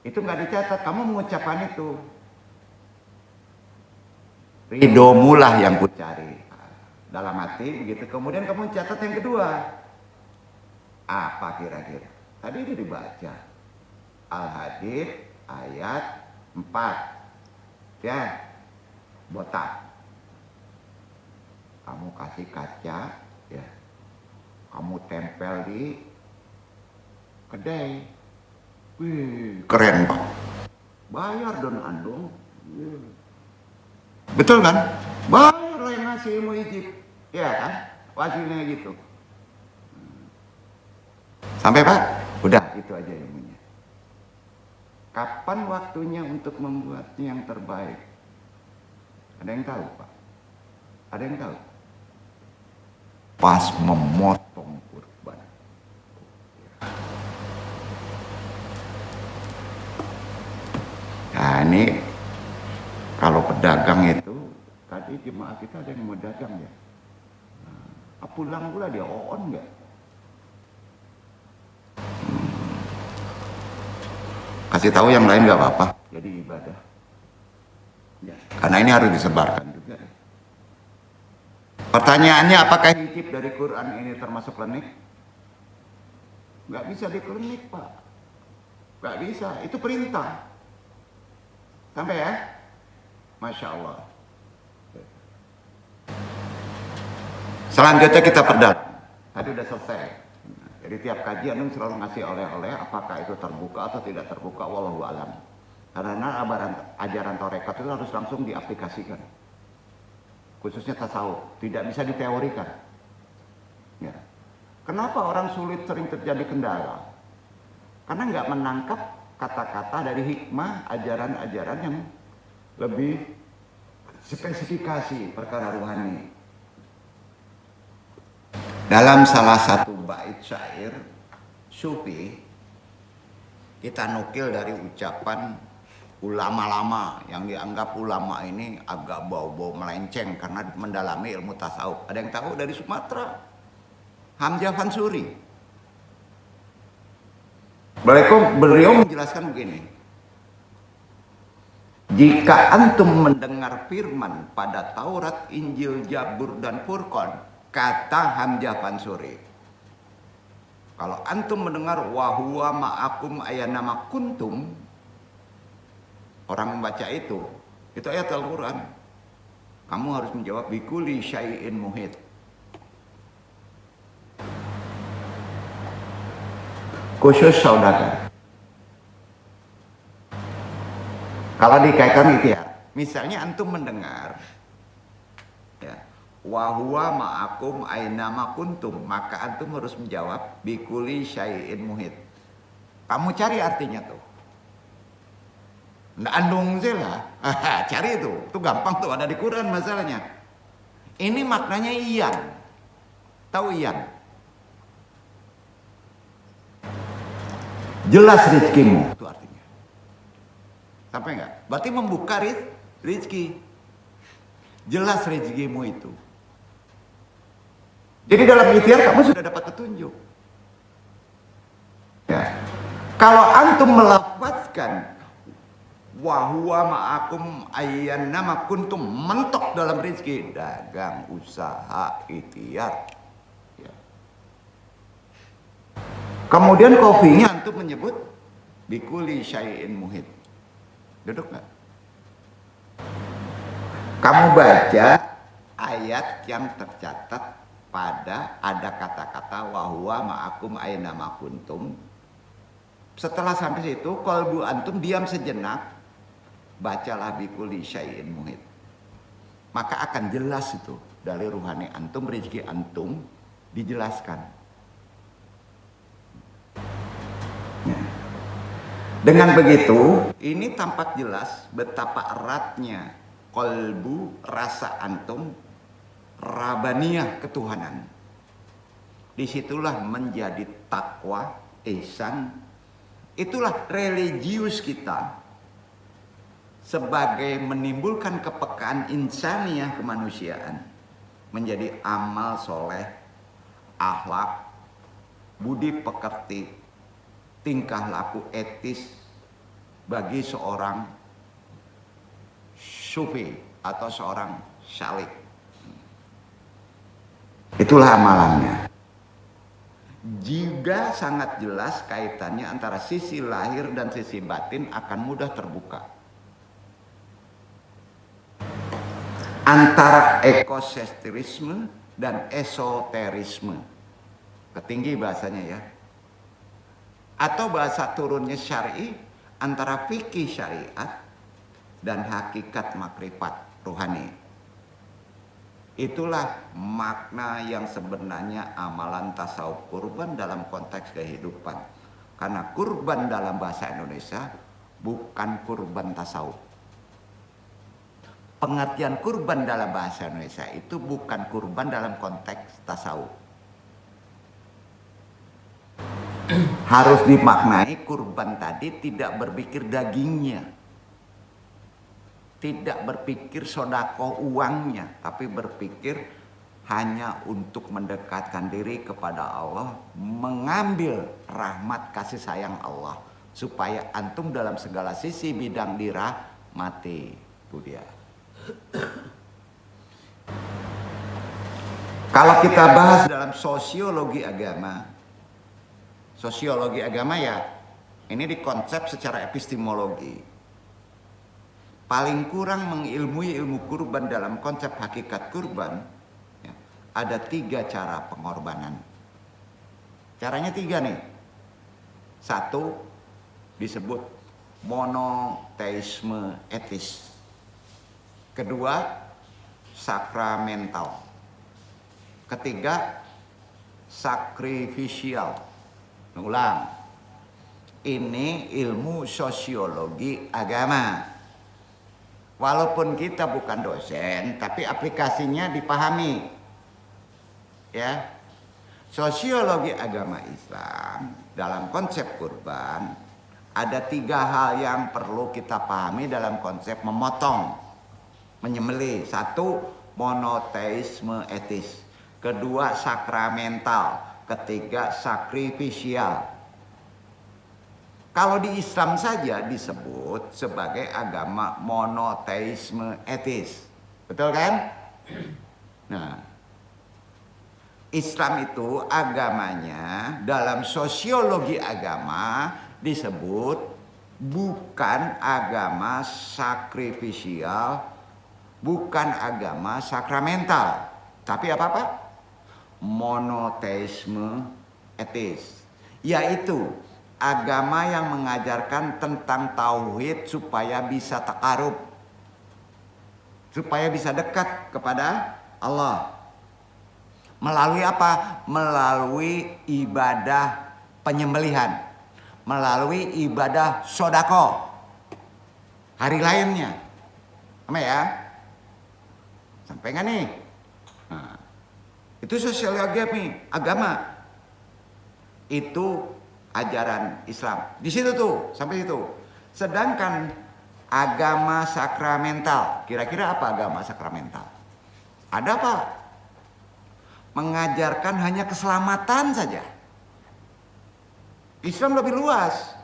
Itu nggak dicatat, kamu mengucapkan itu. Ridomu lah yang ku cari. Dalam hati begitu. Kemudian kamu catat yang kedua. Apa kira-kira? Tadi itu dibaca. Al-Hadid ayat 4. Ya. Botak. Kamu kasih kaca, ya. Kamu tempel di kedai. Wih, keren Pak. Bayar don andung. Betul kan? Baru yang ngasih ilmu hijib. Ya kan? Wasilnya gitu. Sampai Pak? Udah, itu aja ilmunya. Kapan waktunya untuk membuatnya yang terbaik? Ada yang tahu Pak? Ada yang tahu? Pas memotong kurban. Nah ini kalau pedagang itu, tadi jemaah kita ada yang mau dagang ya. Nah, pulang pula dia on nggak? Kasih tahu yang lain nggak apa-apa. Jadi ibadah. Ya, karena ini harus disebarkan juga. Pertanyaannya, apakah hijib dari Quran ini termasuk klinik? Nggak bisa di klinik Pak. Nggak bisa, itu perintah. Sampai ya? Masya Allah. Selanjutnya kita perdalam. Tadi udah selesai. Jadi tiap kajian selalu ngasih oleh-oleh, apakah itu terbuka atau tidak terbuka, wallahu alam. Karena ajaran tarekat itu harus langsung diaplikasikan. Khususnya tasawuf, tidak bisa diteorikan. Ya. Kenapa orang sulit sering terjadi kendala? Karena nggak menangkap kata-kata dari hikmah ajaran-ajaran yang lebih spesifikasi perkara rohani. Dalam salah satu bait syair Sufi, kita nukil dari ucapan ulama lama yang dianggap ulama ini agak bau-bau melenceng karena mendalami ilmu tasawuf. Ada yang tahu dari Sumatera? Hamzah Fansuri. Beliau menjelaskan begini. Jika antum mendengar firman pada Taurat, Injil, Zabur, dan Furqan, kata Hamzah Fansuri, kalau antum mendengar wahuwa ma'akum ayanama kuntum, orang membaca itu ayat Al-Quran. Kamu harus menjawab bikuli syai'in muhit. Khusus saudagar. Kalau dikaitkan itu ya, misalnya antum mendengar ya, wahuwa ma'akum ainama kuntum, maka antum harus menjawab bikuli syai'in muhit. Kamu cari artinya tuh. Nggak andung zela, cari itu gampang tuh, ada di Quran masalahnya. Ini maknanya iyan, tahu iyan? Jelas rizkimu, itu artinya. Sampai nggak? Berarti membuka rizki. Jelas rizkimu itu. Jadi dalam ikhtiar kamu sudah dapat petunjuk. Ya. Kalau antum melafazkan wahuwa ma'akum ayyannama kuntum, mentok dalam rizki, dagang, usaha, ikhtiar. Ya. Kemudian kopinya antum menyebut bikuli syai'in muhit. Duduk nggak? Kamu baca ayat yang tercatat pada ada kata-kata wahuwa ma'akum ayyannama kuntum. Setelah sampai situ, qalbu antum diam sejenak, bacalah bikuli syai'in muhit. Maka akan jelas itu dari ruhani antum, rezeki antum dijelaskan. Ya. Dengan begitu, ini tampak jelas betapa eratnya qalbu, rasa antum, rabaniyah ketuhanan. Disitulah menjadi takwa, ihsan. Itulah religius kita sebagai menimbulkan kepekaan insaniyah kemanusiaan, menjadi amal soleh, akhlak, budi pekerti, tingkah laku etis bagi seorang sufi atau seorang syalik. Itulah amalannya. Juga sangat jelas kaitannya antara sisi lahir dan sisi batin akan mudah terbuka. Antara ekosentrisme dan esoterisme. Ketinggi bahasanya ya. Atau bahasa turunnya syar'i, antara fikih syariat dan hakikat makrifat. rohani. Itulah makna yang sebenarnya amalan tasawuf kurban dalam konteks kehidupan. Karena kurban dalam bahasa Indonesia bukan kurban tasawuf. Pengertian kurban dalam bahasa Indonesia itu bukan kurban dalam konteks tasawuf. Harus dimaknai kurban tadi tidak berpikir dagingnya, tidak berpikir sodako uangnya, tapi berpikir hanya untuk mendekatkan diri kepada Allah, mengambil rahmat kasih sayang Allah, supaya antum dalam segala sisi bidang dirahmati. Itu dia. Kalau kita bahas dalam sosiologi agama ya, ini dikonsep secara epistemologi. Paling kurang mengilmui ilmu kurban dalam konsep hakikat kurban, ya, ada 3 cara pengorbanan. Caranya 3 nih. 1 disebut monoteisme etis. Kedua, sakramental. Ketiga, sakrifisial. Ulang. Ini ilmu sosiologi agama. Walaupun kita bukan dosen, tapi aplikasinya dipahami. Ya. Sosiologi agama Islam dalam konsep kurban ada 3 hal yang perlu kita pahami dalam konsep memotong, menyembelih. 1, monoteisme etis. Kedua, sakramental. Ketiga, sakrifisial. Kalau di Islam saja disebut sebagai agama monoteisme etis. Betul kan? Nah, Islam itu agamanya dalam sosiologi agama disebut bukan agama sakrifisial, bukan agama sakramental, tapi apa? Monoteisme etis, yaitu agama yang mengajarkan tentang tauhid supaya bisa takarub, supaya bisa dekat kepada Allah. Melalui apa? Melalui ibadah penyembelihan, melalui ibadah sodako, hari lainnya. Sama ya? Sampai nggak nih? Nah, itu sosiologi agama. Itu ajaran Islam. Di situ tuh, sampai situ. Sedangkan agama sakramental, kira-kira apa agama sakramental? Ada apa? Mengajarkan hanya keselamatan saja. Islam lebih luas.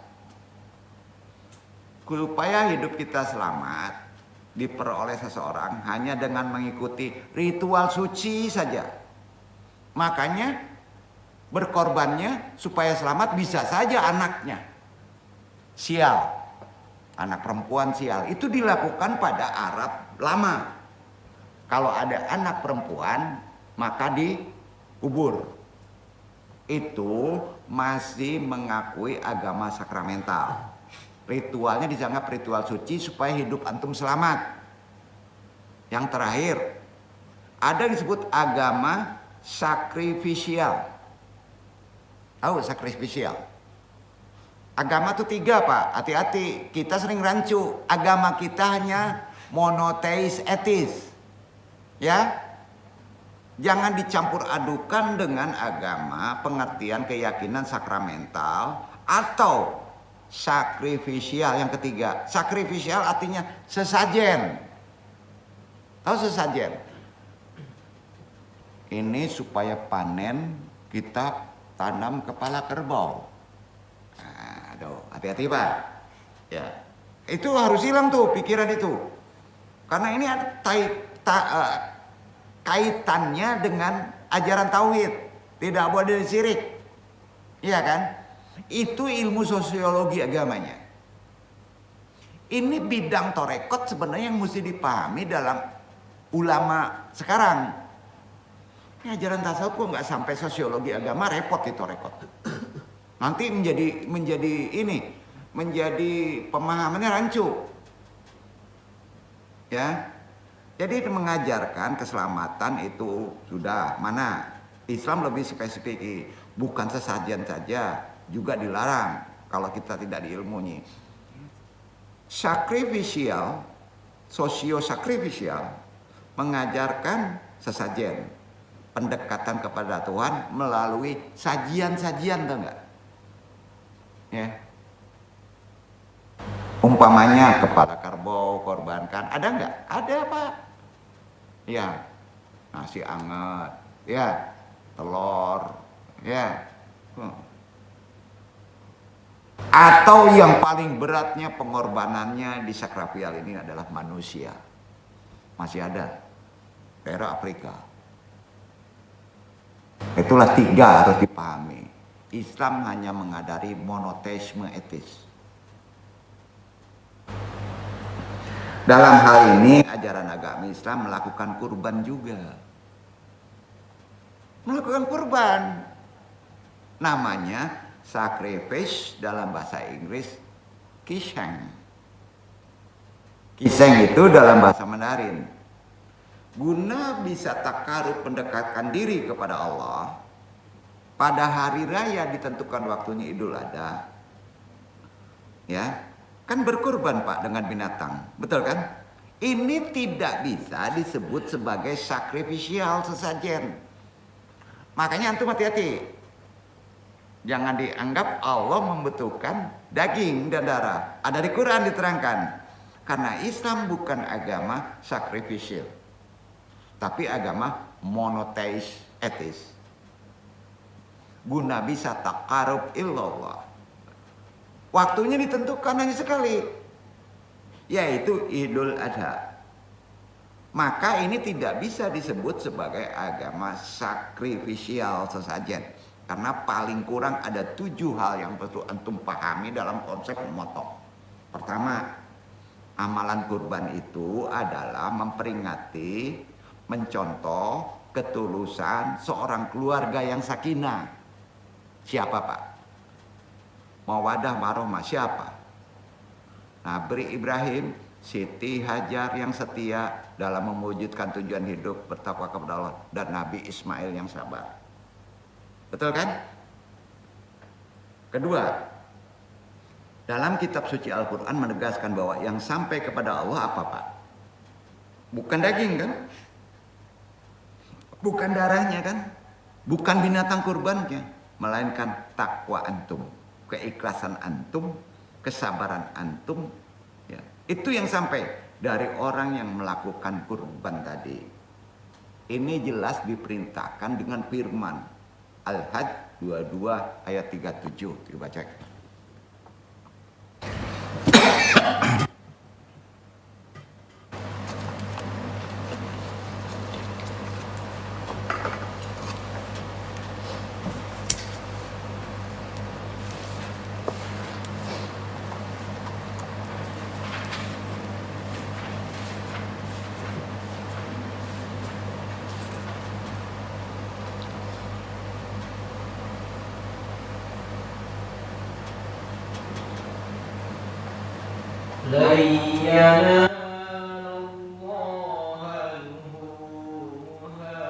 Supaya hidup kita selamat diperoleh seseorang hanya dengan mengikuti ritual suci saja. Makanya berkorbannya supaya selamat bisa saja anaknya sial, anak perempuan sial. Itu dilakukan pada Arab lama. Kalau ada anak perempuan maka dikubur. Itu masih mengakui agama sakramental. Ritualnya dianggap ritual suci supaya hidup antum selamat. Yang terakhir, ada disebut agama sakrifisial. Tahu sakrifisial? Agama itu 3 Pak, hati-hati. Kita sering rancu, agama kita hanya monoteis etis. Ya, jangan dicampur adukan dengan agama pengertian keyakinan sakramental atau sakrifisial. Yang ketiga, sakrifisial artinya sesajen. Tahu sesajen? Ini supaya panen kita tanam kepala kerbau. Nah, aduh, hati-hati Pak. Ya, itu harus hilang tuh pikiran itu. Karena ini ada kaitannya dengan ajaran tauhid, tidak boleh disirik, iya kan? Itu ilmu sosiologi agamanya. Ini bidang torekot sebenarnya yang mesti dipahami dalam ulama sekarang. Ini ajaran tasawuf kok nggak sampai sosiologi agama, repot di torekot. Nanti menjadi pemahamannya rancu, ya. Jadi mengajarkan keselamatan itu sudah mana? Islam lebih spesifik, bukan sesajen saja, juga dilarang kalau kita tidak diilmui. Sakrifisial, sosio-sakrifisial mengajarkan sesajen, pendekatan kepada Tuhan melalui sajian-sajian, tahu nggak? Ya. Umpamanya kepala kerbau korbankan, ada nggak? Ada Pak. Ya, nasi anget, ya, telur, ya. Atau yang paling beratnya pengorbanannya di sakrapial ini adalah manusia. Masih ada. Daerah Afrika. Itulah tiga harus dipahami. Islam hanya mengadari monoteisme etis. Dalam hal ini ajaran agama Islam melakukan kurban juga. Melakukan kurban. Namanya sacrifice dalam bahasa Inggris kiseng. Kiseng itu dalam bahasa Mandarin. Guna bisa takarub mendekatkan diri kepada Allah. Pada hari raya ditentukan waktunya Idul Adha. Ya. Kan berkurban Pak dengan binatang, betul kan? Ini tidak bisa disebut sebagai sakrifisial sesajen. Makanya antum hati-hati. Jangan dianggap Allah membutuhkan daging dan darah. Ada di Quran diterangkan. Karena Islam bukan agama sakrifisial. Tapi agama monoteis etis. Guna bisa takarub illallah. Waktunya ditentukan hanya sekali, yaitu Idul Adha. Maka ini tidak bisa disebut sebagai agama sakrifisial sesajen. Karena paling kurang ada 7 hal yang perlu antum pahami dalam konsep memotong. Pertama, amalan kurban itu adalah memperingati, mencontoh ketulusan seorang keluarga yang sakinah. Siapa Pak? Mawadah Warohmah siapa? Nabi Ibrahim, Siti Hajar yang setia dalam mewujudkan tujuan hidup bertakwa kepada Allah, dan Nabi Ismail yang sabar. Betul kan? Kedua, dalam kitab suci Al-Quran menegaskan bahwa yang sampai kepada Allah apa Pak? Bukan daging kan? Bukan darahnya kan? Bukan binatang kurbannya, melainkan takwa antum. Keikhlasan antum, kesabaran antum, ya. Itu yang sampai dari orang yang melakukan kurban tadi. Ini jelas diperintahkan dengan firman Al-Hajj 22 ayat 37. Dibaca. لن ينال الله لحومها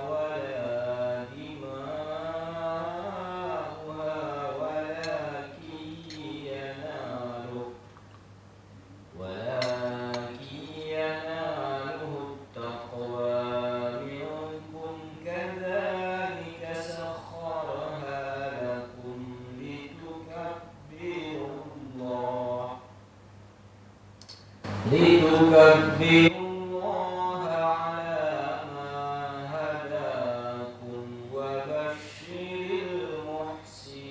ولا دماؤها ولكن يناله التقوى منكم كذلك سخرها لكم لتكبروا الله على ما هداكم وبشر المحسنين.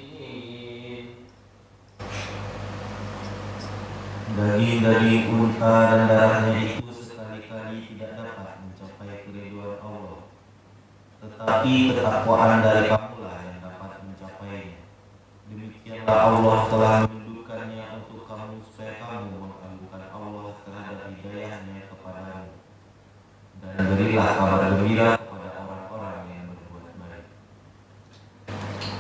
Daging-daging unta dan darahnya itu sekali-kali tidak dapat mencapai keridhaan Allah, tetapi ketakwaan dari kamulah yang dapat mencapainya. Demikianlah Allah telah menundukkannya untuk kamu supaya kamu mengagunkan Allah terhadap hidayahnya kepadamu. Dan berilah kabar gembira kepada orang-orang yang berbuat baik.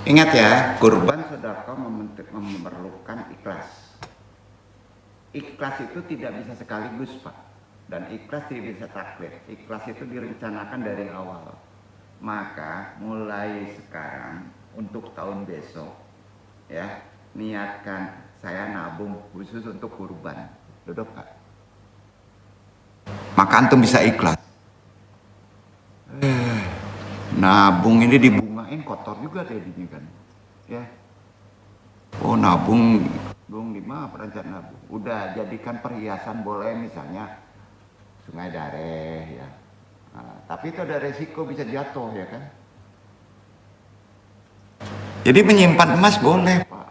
Ingat ya, kurban sedekah memerlukan ikhlas. Ikhlas itu tidak bisa sekaligus Pak. Dan ikhlas tidak bisa taklid. Ikhlas itu direncanakan dari awal. Maka mulai sekarang untuk tahun besok, ya, niatkan saya nabung khusus untuk kurban. Duduk Pak. Maka antum bisa ikhlas. Nabung ini dibungain kotor juga tadinya kan, ya. Oh nabung, dong lima perencana nabung. Udah jadikan perhiasan boleh misalnya Sungai Dareh ya. Nah, tapi itu ada resiko bisa jatuh ya kan. Jadi menyimpan emas boleh Pak.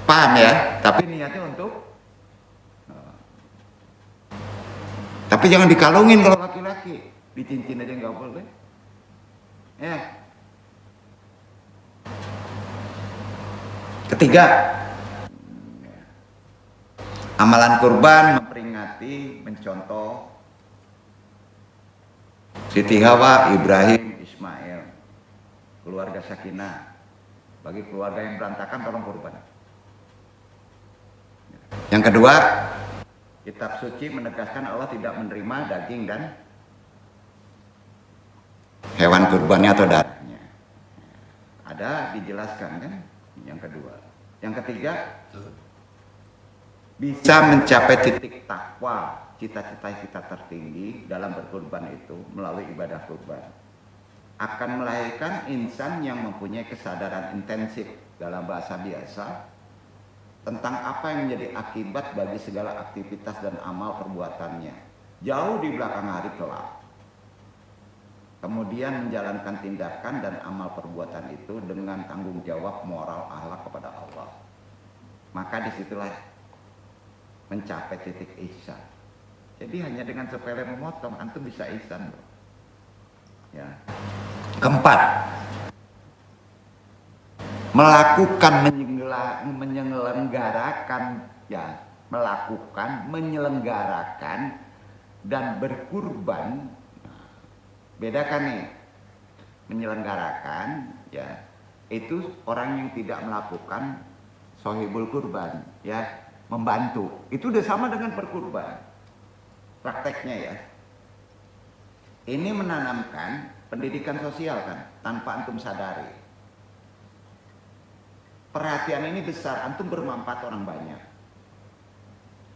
Paham ya? Tapi niatnya untuk tapi jangan dikalungin kalau laki-laki. Dicincin aja nggak boleh. Ya. Ketiga, amalan kurban memperingati, mencontoh Siti Hawa, Ibrahim, Ismail, keluarga sakinah. Bagi keluarga yang berantakan tolong kurban. Yang kedua, kitab suci menegaskan Allah tidak menerima daging dan hewan kurbannya atau darahnya. Ada dijelaskan kan? Yang kedua. Yang ketiga, bisa mencapai titik takwa, cita-cita kita tertinggi dalam berkurban itu melalui ibadah kurban. Akan melahirkan insan yang mempunyai kesadaran intensif dalam bahasa biasa tentang apa yang menjadi akibat bagi segala aktivitas dan amal perbuatannya jauh di belakang hari kelak. Kemudian menjalankan tindakan dan amal perbuatan itu dengan tanggung jawab moral akhlak kepada Allah. Maka disitulah mencapai titik ihsan. Jadi hanya dengan sepele memotong antum bisa ihsan. Ya. Keempat, melakukan menyelenggarakan dan berkurban. Bedakan nih, menyelenggarakan ya itu orang yang tidak melakukan sohibul kurban, ya, membantu. Itu udah sama dengan berkurban. Prakteknya ya. Ini menanamkan pendidikan sosial kan, tanpa antum sadari. Perhatian ini besar, antum bermanfaat orang banyak.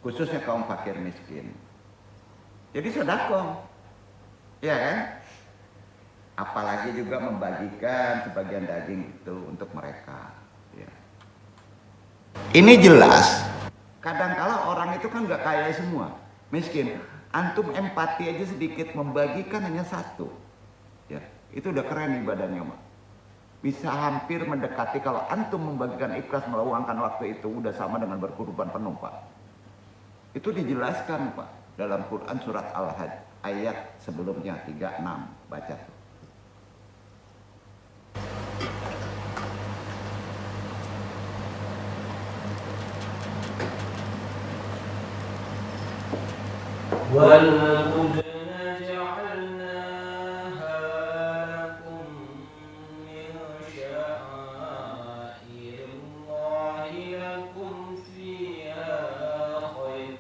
Khususnya kaum fakir miskin. Jadi sedekah. Ya kan? Apalagi juga membagikan sebagian daging itu untuk mereka. Ya. Ini jelas. Kadang-kala orang itu kan nggak kaya semua, miskin. Antum empati aja sedikit, membagikan hanya satu. Ya, itu udah keren ibadahnya, Mak. Bisa hampir mendekati kalau antum membagikan ikhlas meluangkan waktu itu udah sama dengan berkurban penuh, Pak. Itu dijelaskan, Pak, dalam Quran surat Al-Hajj ayat sebelumnya 36, baca tuh. والبدن جعلناها لكم من شعائر الله لكم فيها خير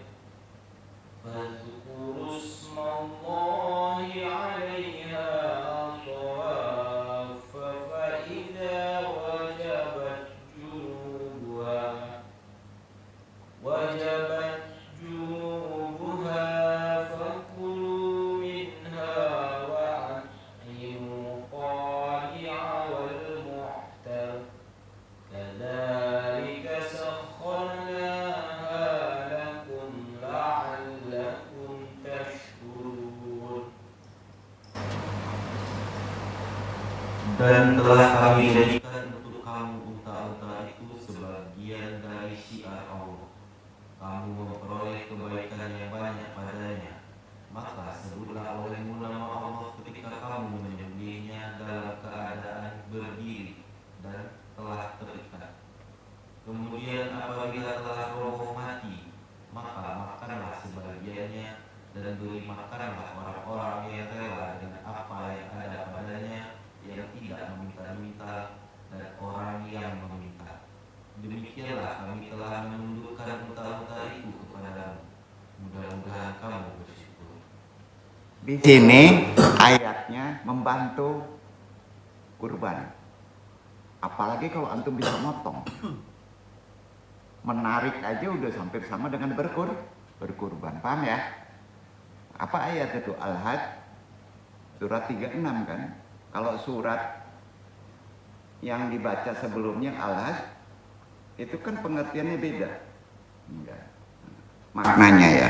فاذكروا اسم الله عليها صواف فإذا وجبت جنوبها فكلوا منها وأطعموا القانع والمعتر كذلك سخرناها لكم لعلكم تشكرون. Dan telah kami jadikan untuk kamu unta-unta itu sebagian dari syiar Allah. Kamu memperoleh kebaikan yang banyak padanya. Maka sebutlah olehmu nama Allah ketika kamu menyembelihnya dalam keadaan berdiri dan telah terikat. Kemudian apabila telah roboh mati, maka makanlah sebagiannya dan beri makanlah orang-orang yang rela dengan apa yang ada padanya, yang tidak meminta-minta dan orang yang meminta. Demikianlah kami telah menundukkan unta-unta itu kepadamu. Mudah-mudahan kamu bersyukur. Di sini ayatnya membantu kurban. Apalagi kalau antum bisa motong. Menarik aja udah hampir sama dengan berkurban. Paham ya? Apa ayat itu? Al-Hajj surat 36 kan? Kalau surat yang dibaca sebelumnya Al-Hajj itu kan pengertiannya beda. Enggak. Maknanya ya.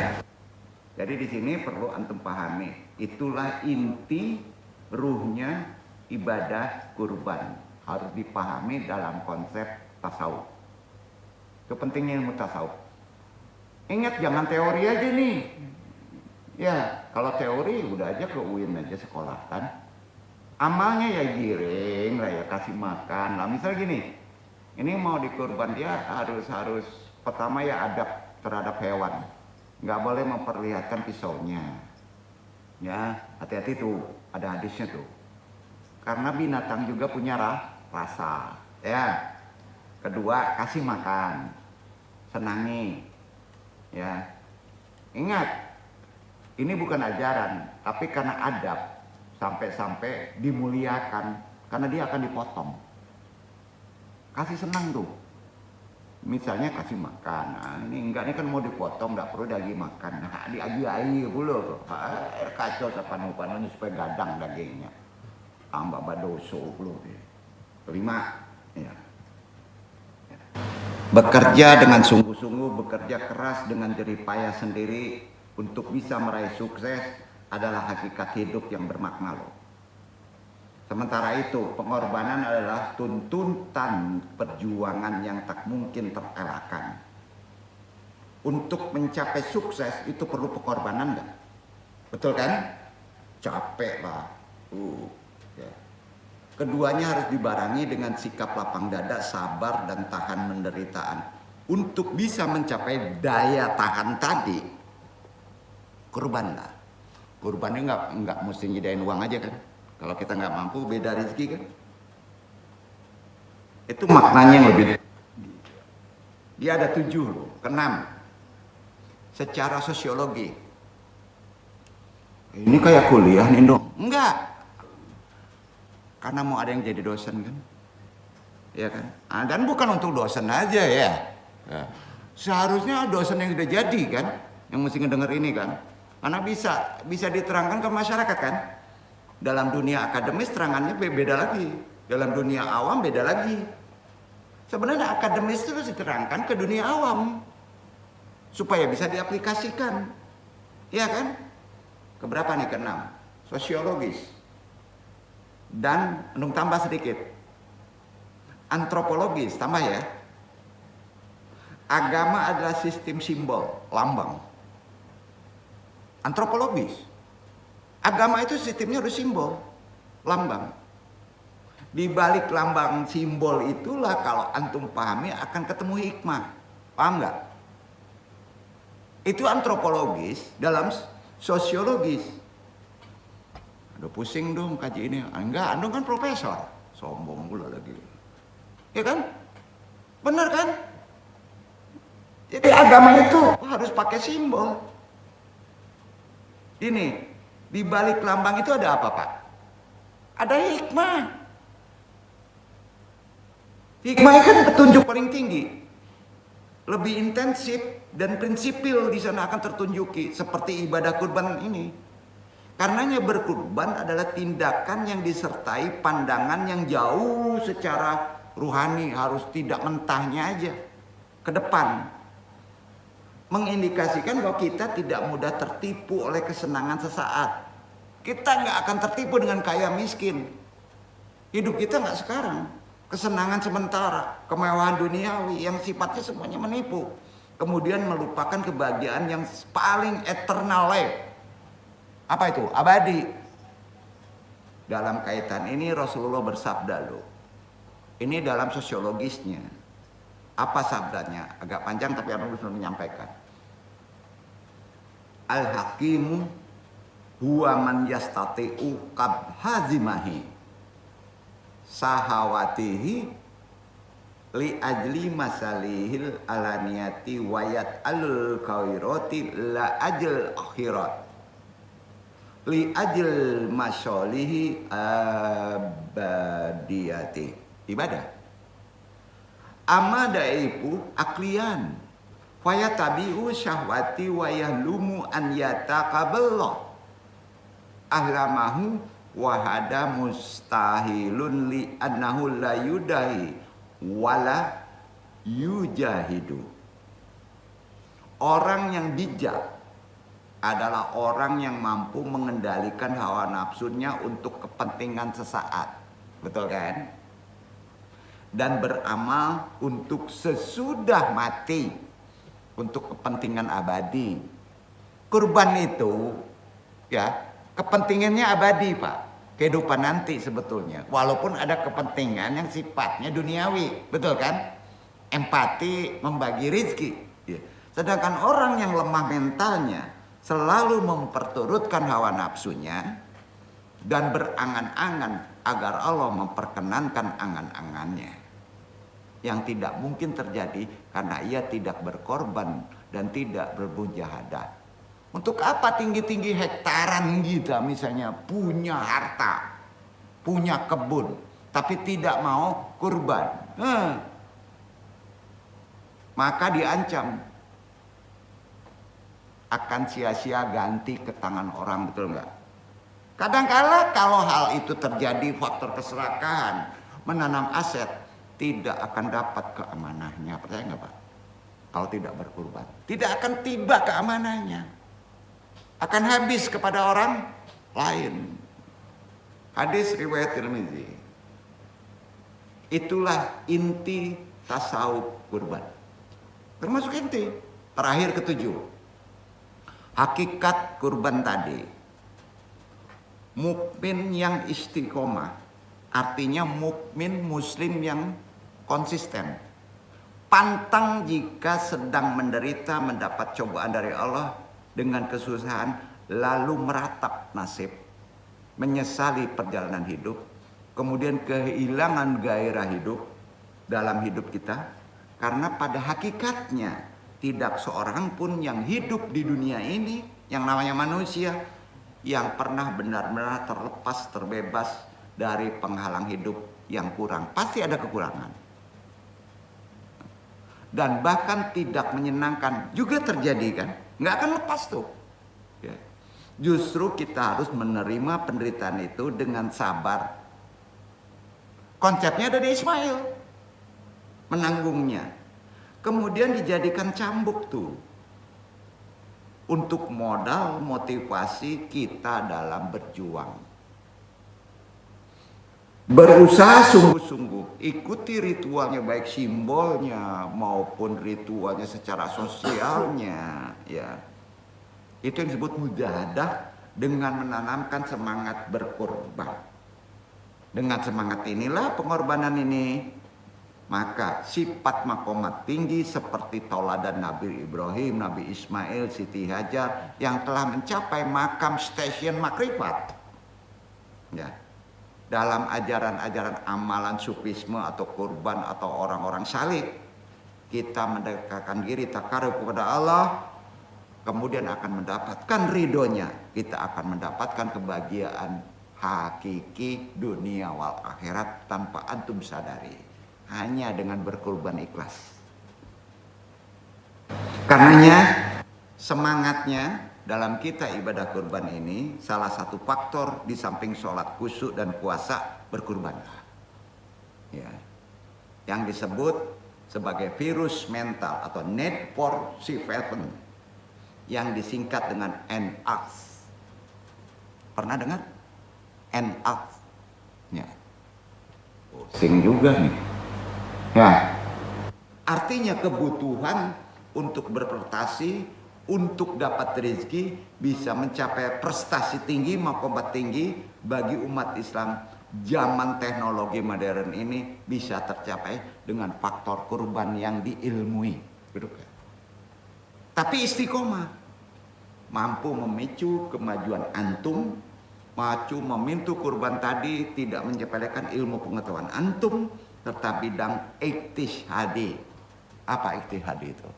Jadi di sini perlu antum pahami, itulah inti ruhnya ibadah kurban. Harus dipahami dalam konsep tasawuf. Itu pentingnya ilmu tasawuf. Ingat jangan teori aja nih. Ya, kalau teori udah aja ke UIN aja sekolah kan. Amalnya ya giring lah ya, kasih makan. Nah misal gini, ini mau dikurban dia harus pertama ya adab terhadap hewan. Nggak boleh memperlihatkan pisaunya. Ya, hati-hati tuh, ada hadisnya tuh. Karena binatang juga punya rasa. Ya. Kedua, kasih makan. Senangi. Ya. Ingat, ini bukan ajaran, tapi karena adab sampai dimuliakan karena dia akan dipotong. Kasih senang tuh. Misalnya kasih makan, nah, ini enggak, ini kan mau dipotong, enggak perlu daging makan. Nah, diagi-agi pula tuh. Kacau sepan-upannya supaya gadang dagingnya. Tambah badoso pula. Kelima, ya. Bekerja dengan sungguh-sungguh, bekerja keras dengan jerih payah sendiri untuk bisa meraih sukses adalah hakikat hidup yang bermakna loh. Sementara itu, pengorbanan adalah tuntutan perjuangan yang tak mungkin terelakkan. Untuk mencapai sukses itu perlu pengorbanan enggak? Betul kan? Capek lah. Ya. Keduanya harus dibarengi dengan sikap lapang dada, sabar dan tahan penderitaan. Untuk bisa mencapai daya tahan tadi, kurbanlah. Kurbannya enggak mesti nyediain uang aja kan? Kalau kita nggak mampu, beda rezeki kan? Itu maknanya yang lebih. Dia ada 7 loh, ke-6. Secara sosiologi. Ini kayak kuliah nih dong. Enggak. Karena mau ada yang jadi dosen kan? Ya kan? Dan bukan untuk dosen aja ya. Seharusnya dosen yang udah jadi kan, yang mesti ngedenger ini kan. Karena bisa diterangkan ke masyarakat kan. Dalam dunia akademis terangannya beda lagi. Dalam dunia awam beda lagi. Sebenarnya akademis itu diterangkan ke dunia awam. Supaya bisa diaplikasikan. Iya kan? Keberapa nih? ke-6. Sosiologis. Dan tambah sedikit. Antropologis, tambah ya. Agama adalah sistem simbol, lambang. Antropologis. Agama itu sistemnya harus simbol, lambang. Di balik lambang simbol itulah kalau antum pahami akan ketemu hikmah. Paham nggak? Itu antropologis dalam sosiologis. Aduh pusing dong kaji ini. Enggak, antum kan profesor. Sombong pula lagi. Ya kan? Benar kan? Jadi agama itu harus pakai simbol. Ini. Di balik lambang itu ada apa, Pak? Ada hikmah. Hikmah kan petunjuk paling tinggi. Lebih intensif dan prinsipil di sana akan tertunjuki seperti ibadah kurban ini. Karenanya berkurban adalah tindakan yang disertai pandangan yang jauh secara ruhani, harus tidak mentahnya aja ke depan. Mengindikasikan bahwa kita tidak mudah tertipu oleh kesenangan sesaat. Kita nggak akan tertipu dengan kaya miskin. Hidup kita nggak sekarang. Kesenangan sementara, kemewahan duniawi yang sifatnya semuanya menipu. Kemudian melupakan kebahagiaan yang paling eternal life. Apa itu? Abadi. Dalam kaitan ini Rasulullah bersabda loh. Ini dalam sosiologisnya. Apa sabdanya? Agak panjang tapi aku harus menyampaikan. Al-hakimu huwa man yastati'u qabhazimahi sahawatihi li ajli masalihil alaniyati wayat alul khairati la ajl akhirat li ajl masyolihi abadiyati ibadah amadaipu aklian fayatabi'u syahwati wa yahlumu an yataqaballah ahlamahu wahada mustahilun li annahu la yudahi wala yujahidu. Orang yang bijak adalah orang yang mampu mengendalikan hawa nafsunya untuk kepentingan sesaat. Betul kan? Dan beramal untuk sesudah mati, untuk kepentingan abadi. Kurban itu ya, kepentingannya abadi, Pak. Kehidupan nanti sebetulnya, walaupun ada kepentingan yang sifatnya duniawi, betul kan? Empati, membagi rezeki. Ya. Sedangkan orang yang lemah mentalnya selalu memperturutkan hawa nafsunya dan berangan-angan agar Allah memperkenankan angan-angannya. Yang tidak mungkin terjadi karena ia tidak berkorban dan tidak bermujahadah. Untuk apa tinggi-tinggi hektaran kita misalnya punya harta, punya kebun, tapi tidak mau kurban. Maka diancam akan sia-sia ganti ke tangan orang, betul nggak? Kadang-kala kalau hal itu terjadi faktor keserakahan, menanam aset, tidak akan dapat keamanannya. Percaya nggak, Pak? Kalau tidak berkurban, tidak akan tiba keamanannya. Akan habis kepada orang lain. Hadis riwayat Tirmizi. Itulah inti tasawuf kurban. Termasuk inti. Terakhir ketujuh. Hakikat kurban tadi. Mukmin yang istiqomah. Artinya mukmin muslim yang konsisten. Pantang jika sedang menderita mendapat cobaan dari Allah dengan kesusahan lalu meratap nasib, menyesali perjalanan hidup, kemudian kehilangan gairah hidup dalam hidup kita, karena pada hakikatnya tidak seorang pun yang hidup di dunia ini yang namanya manusia yang pernah benar-benar terlepas, terbebas dari penghalang hidup yang kurang. Pasti ada kekurangan. Dan bahkan tidak menyenangkan juga terjadi kan. Nggak akan lepas tuh. Ya. Justru kita harus menerima penderitaan itu dengan sabar. Konsepnya ada di Ismail. Menanggungnya. Kemudian dijadikan cambuk tuh. Untuk modal motivasi kita dalam berjuang. Berusaha sungguh-sungguh, ikuti ritualnya baik simbolnya maupun ritualnya secara sosialnya, ya. Itu yang disebut mujahadah dengan menanamkan semangat berkorban. Dengan semangat inilah pengorbanan ini, maka sifat makomat tinggi seperti tauladan Nabi Ibrahim, Nabi Ismail, Siti Hajar yang telah mencapai makam stasiun makrifat. Ya. Dalam ajaran-ajaran amalan sufisme atau kurban atau orang-orang salih, kita mendekatkan diri takarub kepada Allah, kemudian akan mendapatkan ridhonya. Kita akan mendapatkan kebahagiaan hakiki dunia wal akhirat tanpa antum sadari, hanya dengan berkurban ikhlas. Karenanya semangatnya dalam kita ibadah kurban ini salah satu faktor di samping sholat khusyuk dan puasa berkurban. Ya. Yang disebut sebagai virus mental atau need for survival yang disingkat dengan NAX. Pernah dengar? NAX. Ya. Sing juga nih. Ya. Artinya kebutuhan untuk berprestasi, untuk dapat rezeki, bisa mencapai prestasi tinggi, makomat tinggi bagi umat Islam zaman teknologi modern ini bisa tercapai dengan faktor kurban yang diilmui. Tapi istiqomah mampu memicu kemajuan antum, maju memintu kurban tadi tidak menyepelekan ilmu pengetahuan antum, serta bidang ijtihadi. Apa ijtihadi itu?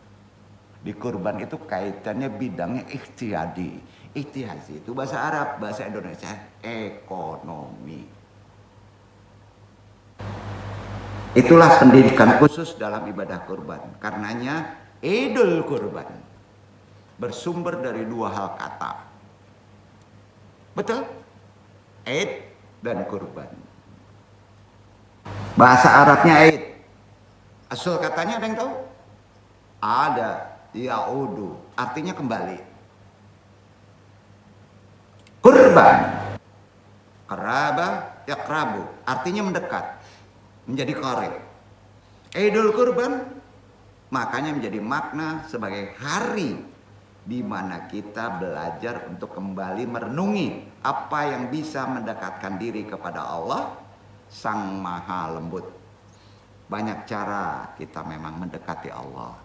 Di kurban itu kaitannya bidangnya ijtihadi. Ijtihadi itu bahasa Arab, bahasa Indonesia ekonomi. Itulah pendidikan khusus dalam ibadah kurban. Karenanya Idul Kurban bersumber dari dua hal kata. Betul? Id dan kurban. Bahasa Arabnya Id. Asal katanya ada yang tahu? Ada. Ya'udu. Artinya kembali. Kurban. Qaraba yaqrabu. Artinya mendekat. Menjadi korek. Idul Kurban makanya menjadi makna sebagai hari di mana kita belajar untuk kembali merenungi apa yang bisa mendekatkan diri kepada Allah Sang Maha Lembut. Banyak cara kita memang mendekati Allah.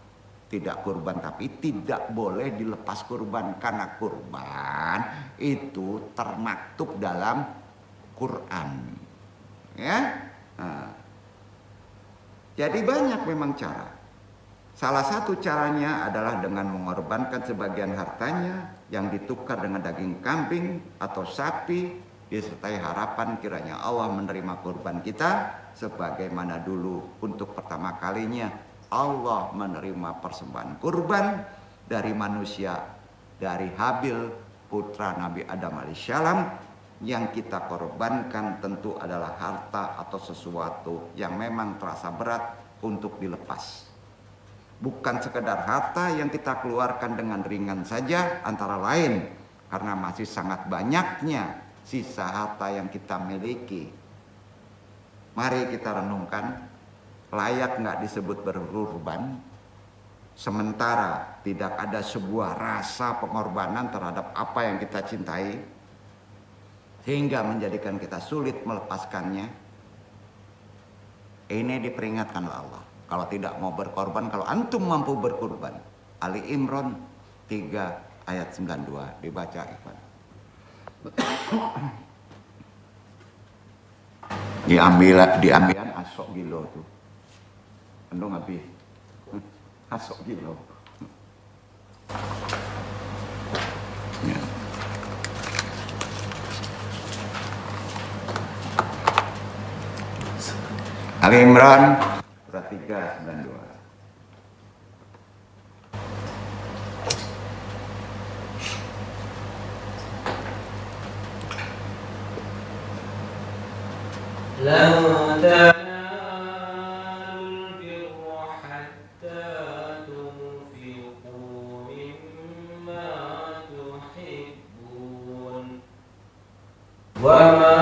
Tidak kurban, tapi tidak boleh dilepas kurban, karena kurban itu termaktub dalam Quran. Ya. Nah. Jadi banyak memang cara. Salah satu caranya adalah dengan mengorbankan sebagian hartanya yang ditukar dengan daging kambing atau sapi, disertai harapan kiranya Allah menerima kurban kita sebagaimana dulu untuk pertama kalinya Allah menerima persembahan kurban dari manusia, dari Habil putra Nabi Adam alaihissalam. Yang kita korbankan tentu adalah harta atau sesuatu yang memang terasa berat untuk dilepas. Bukan sekedar harta yang kita keluarkan dengan ringan saja, antara lain karena masih sangat banyaknya sisa harta yang kita miliki. Mari kita renungkan, layak nggak disebut berkurban? Sementara tidak ada sebuah rasa pengorbanan terhadap apa yang kita cintai, sehingga menjadikan kita sulit melepaskannya. Ini diperingatkan oleh Allah. Kalau tidak mau berkorban, kalau antum mampu berkorban. Ali Imran 3 ayat 92 dibaca Ikhwan. Diambilan asok gilo tuh. Anu habis. Asok gilo. Ya. Ali Imran surat 392. لن تنالوا البر حتى تنفقوا مما تحبون وما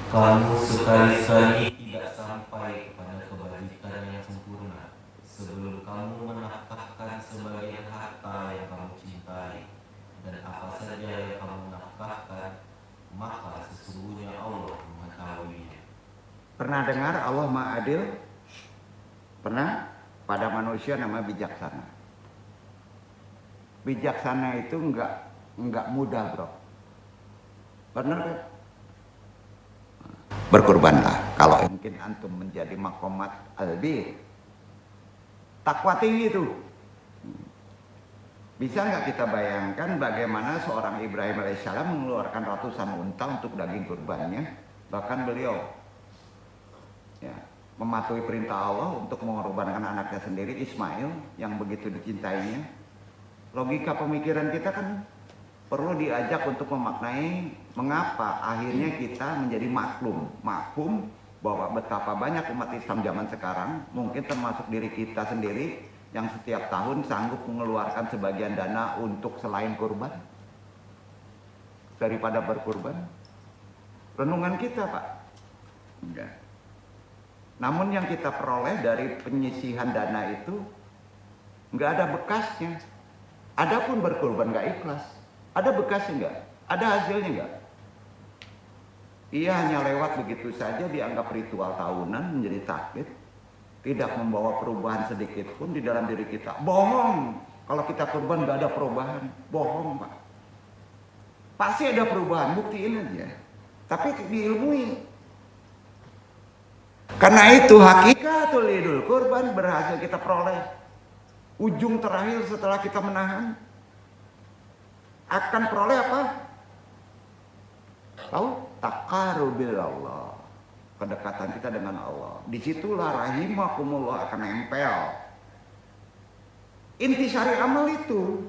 kamu sekali-kali tidak sampai kepada kebajikan yang sempurna sebelum kamu menafkahkan sebagian harta yang kamu cintai, dan apa saja yang kamu nafkahkan, maka sesungguhnya Allah mengetahuinya. Pernah dengar Allah Maha Adil? Pernah? Pada manusia nama bijaksana. Bijaksana itu enggak mudah, bro. Benar kan? Berkurbanlah kalau mungkin antum menjadi makomat albir, takwa tinggi itu. Bisa nggak kita bayangkan bagaimana seorang Ibrahim alaihissalam mengeluarkan ratusan unta untuk daging kurbannya, bahkan beliau ya, mematuhi perintah Allah untuk mengorbankan anaknya sendiri Ismail yang begitu dicintainya. Logika pemikiran kita kan perlu diajak untuk memaknai mengapa akhirnya kita menjadi maklum bahwa betapa banyak umat Islam zaman sekarang, mungkin termasuk diri kita sendiri, yang setiap tahun sanggup mengeluarkan sebagian dana untuk selain kurban daripada berkurban. Renungan kita, Pak. Enggak. Namun yang kita peroleh dari penyisihan dana itu enggak ada bekasnya. Adapun berkurban enggak ikhlas. Ada bekasnya enggak? Ada hasilnya enggak? Ia hanya lewat begitu saja, dianggap ritual tahunan, menjadi takbir. tidak membawa perubahan sedikit pun di dalam diri kita. Bohong. Kalau kita kurban nggak ada perubahan, bohong Pak. Pasti ada perubahan, buktiin aja. Tapi diilmui. Karena itu hakikatul idul kurban berhasil kita peroleh. Ujung terakhir setelah kita menahan akan peroleh apa? Tahu? Taqarrubil Allah. Kedekatan kita dengan Allah. Disitulah rahimakumullah akan nempel. Intisari amal itu.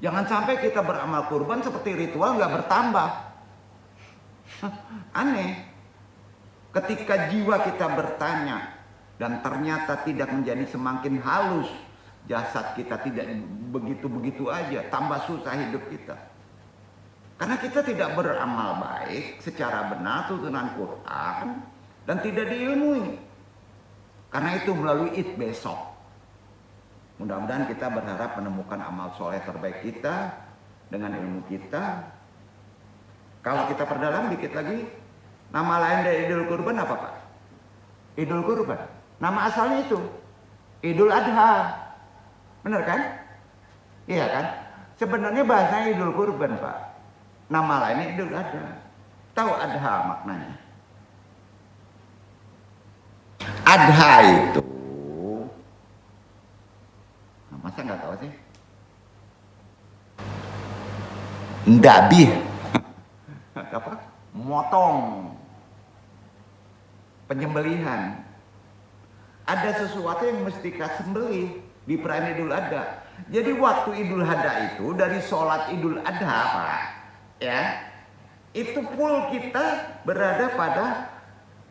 Jangan sampai kita beramal kurban seperti ritual nggak bertambah. Aneh. Ketika jiwa kita bertanya dan ternyata tidak menjadi semakin halus, jasad kita tidak begitu-begitu aja, tambah susah hidup kita. Karena kita tidak beramal baik secara benar tuntunan Quran dan tidak diilmui. Karena itu melalui Id besok. Mudah-mudahan kita berharap menemukan amal soleh terbaik kita dengan ilmu kita. Kalau kita perdalam dikit lagi, nama lain dari Idul Kurban apa Pak? Idul Kurban. Nama asalnya itu Idul Adha. Benar kan? Iya kan? Sebenarnya bahasanya Idul Kurban Pak. Nama lainnya Idul Adha. Tahu Adha maknanya? Adha itu, masa nggak tahu sih? Ndabih. Apa? Motong. Penyembelihan. Ada sesuatu yang mesti kita sembelih di perayaan Idul Adha. Jadi waktu Idul Adha itu dari sholat Idul Adha Pak, ya, itu full kita berada pada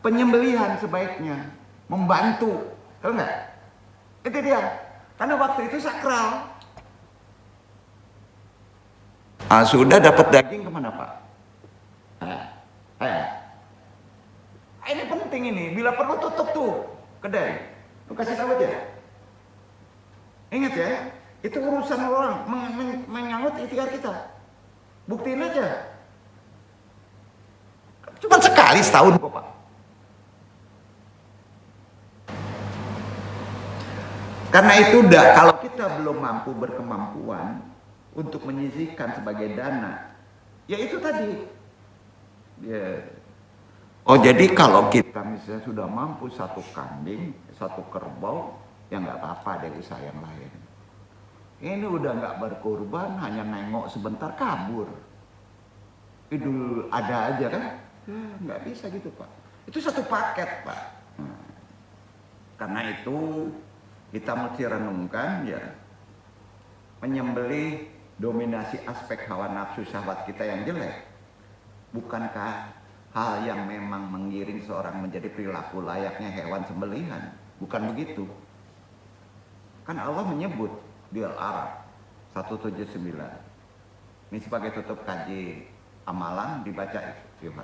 penyembelihan sebaiknya, membantu, tahu nggak? Itu dia, karena waktu itu sakral. Sudah dapat daging kemana Pak? Ini penting ini, bila perlu tutup tuh kedai, lu kasih tahu aja. Ingat ya, itu urusan orang menyangkut ikhtiar kita. Buktiin aja. Cuma sekali setahun kok Pak. Karena itu kalau kita belum mampu berkemampuan untuk menyisihkan sebagai dana, ya itu tadi. Ya. Oh jadi kalau kita misalnya sudah mampu satu kambing, satu kerbau, ya nggak apa-apa deh usaha yang lain. Ini udah nggak berkurban, hanya nengok sebentar kabur. Idul ada aja kan? Nggak bisa gitu Pak. Itu satu paket Pak. Karena itu kita mesti renungkan ya, menyembelih dominasi aspek hawa nafsu syahwat kita yang jelek. Bukankah hal yang memang mengiring seorang menjadi perilaku layaknya hewan sembelihan? Bukan begitu. Kan Allah menyebut di Al-Araf 179. Ini sebagai tutup kaji amalan dibaca itu.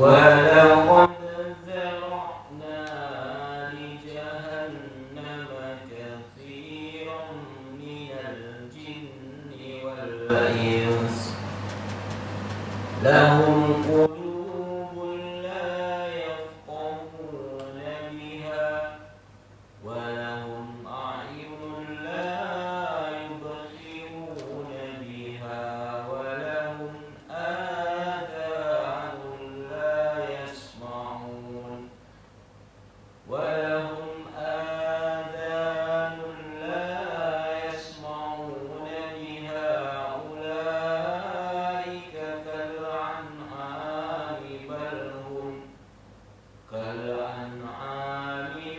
ولقد ذرأنا لجهنم كثيرا من الجن والإنس لهم قلوب لا يفقهون بها ولهم أعين لا يبصرون بها ولهم آذان لا يسمعون ولهم آذان لا يسمعون بها أولئك كالأنعام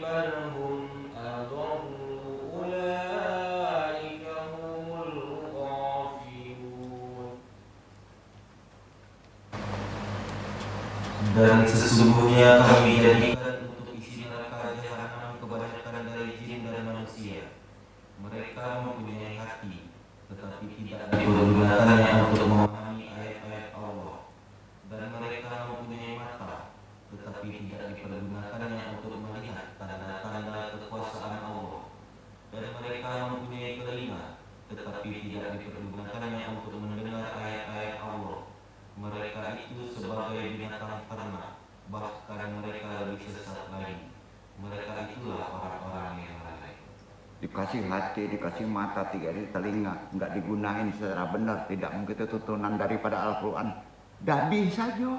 بل هم أضل أولئك هم الغافلون. Dan sesungguhnya kami jadikan untuk isi neraka jahanam kebanyakan dari jin dan manusia. Mereka mempunyai tidak dipergunakannya untuk memahami ayat-ayat Allah, dan mereka mempunyai mata, tetapi tidak dipergunakannya untuk melihat tanda-tanda kekuasaan Allah, dan mereka mempunyai telinga, tetapi tidak dipergunakannya untuk mendengar ayat-ayat Allah. Mereka itu sebagai binatang ternak, bahkan mereka lebih sesat lagi. Mereka itulah orang-orang yang lalai. Dikasih hati, dikasih mata, tiga di telinga, nggak digunain secara benar, tidak mungkin itu turunan daripada Al-Quran. Dabi saja.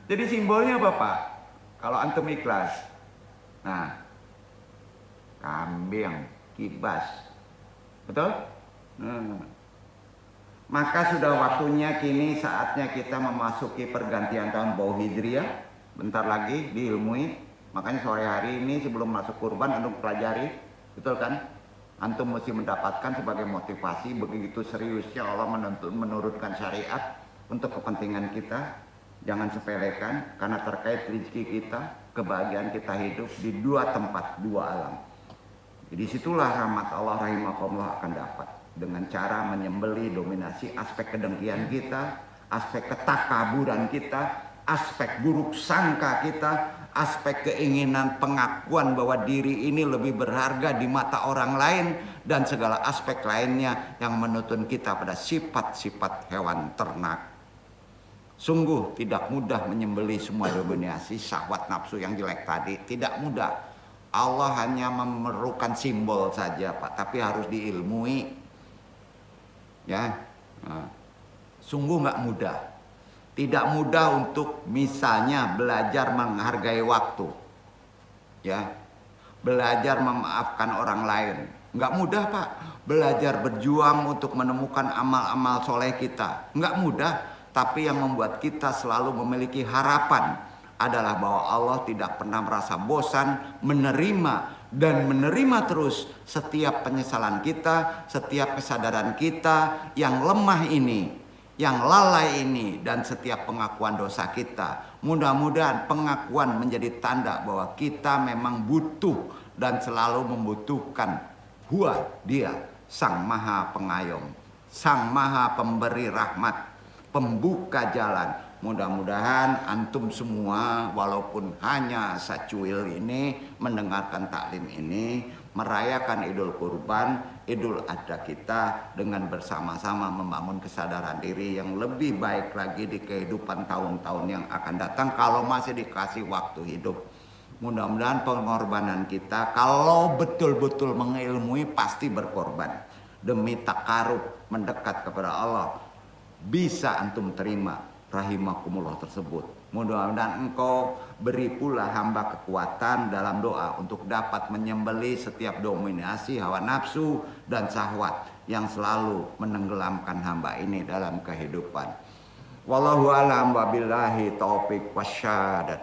Jadi simbolnya apa Pak? Kalau antum ikhlas, nah, kambing, kibas, betul? Maka sudah waktunya kini saatnya kita memasuki pergantian tahun Bau Hijriah. Bentar lagi diilmui. Makanya sore hari ini sebelum masuk kurban antum pelajari, betul kan? Antum mesti mendapatkan sebagai motivasi begitu seriusnya Allah menurunkan syariat untuk kepentingan kita. Jangan sepelekan karena terkait rezeki kita, kebahagiaan kita hidup di dua tempat, dua alam. Jadi situlah rahmat Allah rahimahullah akan dapat dengan cara menyembelih dominasi aspek kedengkian kita, aspek ketakaburan kita, aspek buruk sangka kita, aspek keinginan pengakuan bahwa diri ini lebih berharga di mata orang lain, dan segala aspek lainnya yang menuntun kita pada sifat-sifat hewan ternak. Sungguh tidak mudah menyembelih semua dominasi syahwat nafsu yang jelek tadi, tidak mudah. Allah hanya memerlukan simbol saja Pak, tapi harus diilmui. Ya, sungguh nggak mudah. Tidak mudah untuk misalnya belajar menghargai waktu, ya, belajar memaafkan orang lain. Nggak mudah Pak. Belajar berjuang untuk menemukan amal-amal soleh kita, nggak mudah. Tapi yang membuat kita selalu memiliki harapan adalah bahwa Allah tidak pernah merasa bosan menerima dan menerima terus setiap penyesalan kita, setiap kesadaran kita yang lemah ini, yang lalai ini, dan setiap pengakuan dosa kita. Mudah-mudahan pengakuan menjadi tanda bahwa kita memang butuh dan selalu membutuhkan Dia, Sang Maha Pengayom, Sang Maha Pemberi Rahmat, pembuka jalan. Mudah-mudahan antum semua walaupun hanya sacuil ini mendengarkan taklim ini, merayakan Idul Kurban, Idul Adha kita dengan bersama-sama membangun kesadaran diri yang lebih baik lagi di kehidupan tahun-tahun yang akan datang kalau masih dikasih waktu hidup. Mudah-mudahan pengorbanan kita kalau betul-betul mengilmui pasti berkorban demi takarub mendekat kepada Allah, bisa antum terima rahimakumullah tersebut. Mudah-mudahan engkau beri pula hamba kekuatan dalam doa untuk dapat menyembelih setiap dominasi hawa nafsu dan syahwat yang selalu menenggelamkan hamba ini dalam kehidupan. Wallahu a'lam wabillahi taufik wasyadat.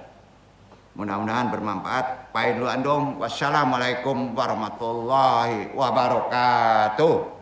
Mudah-mudahan bermanfaat. Pain lu andong. Wassalamualaikum warahmatullahi wabarakatuh.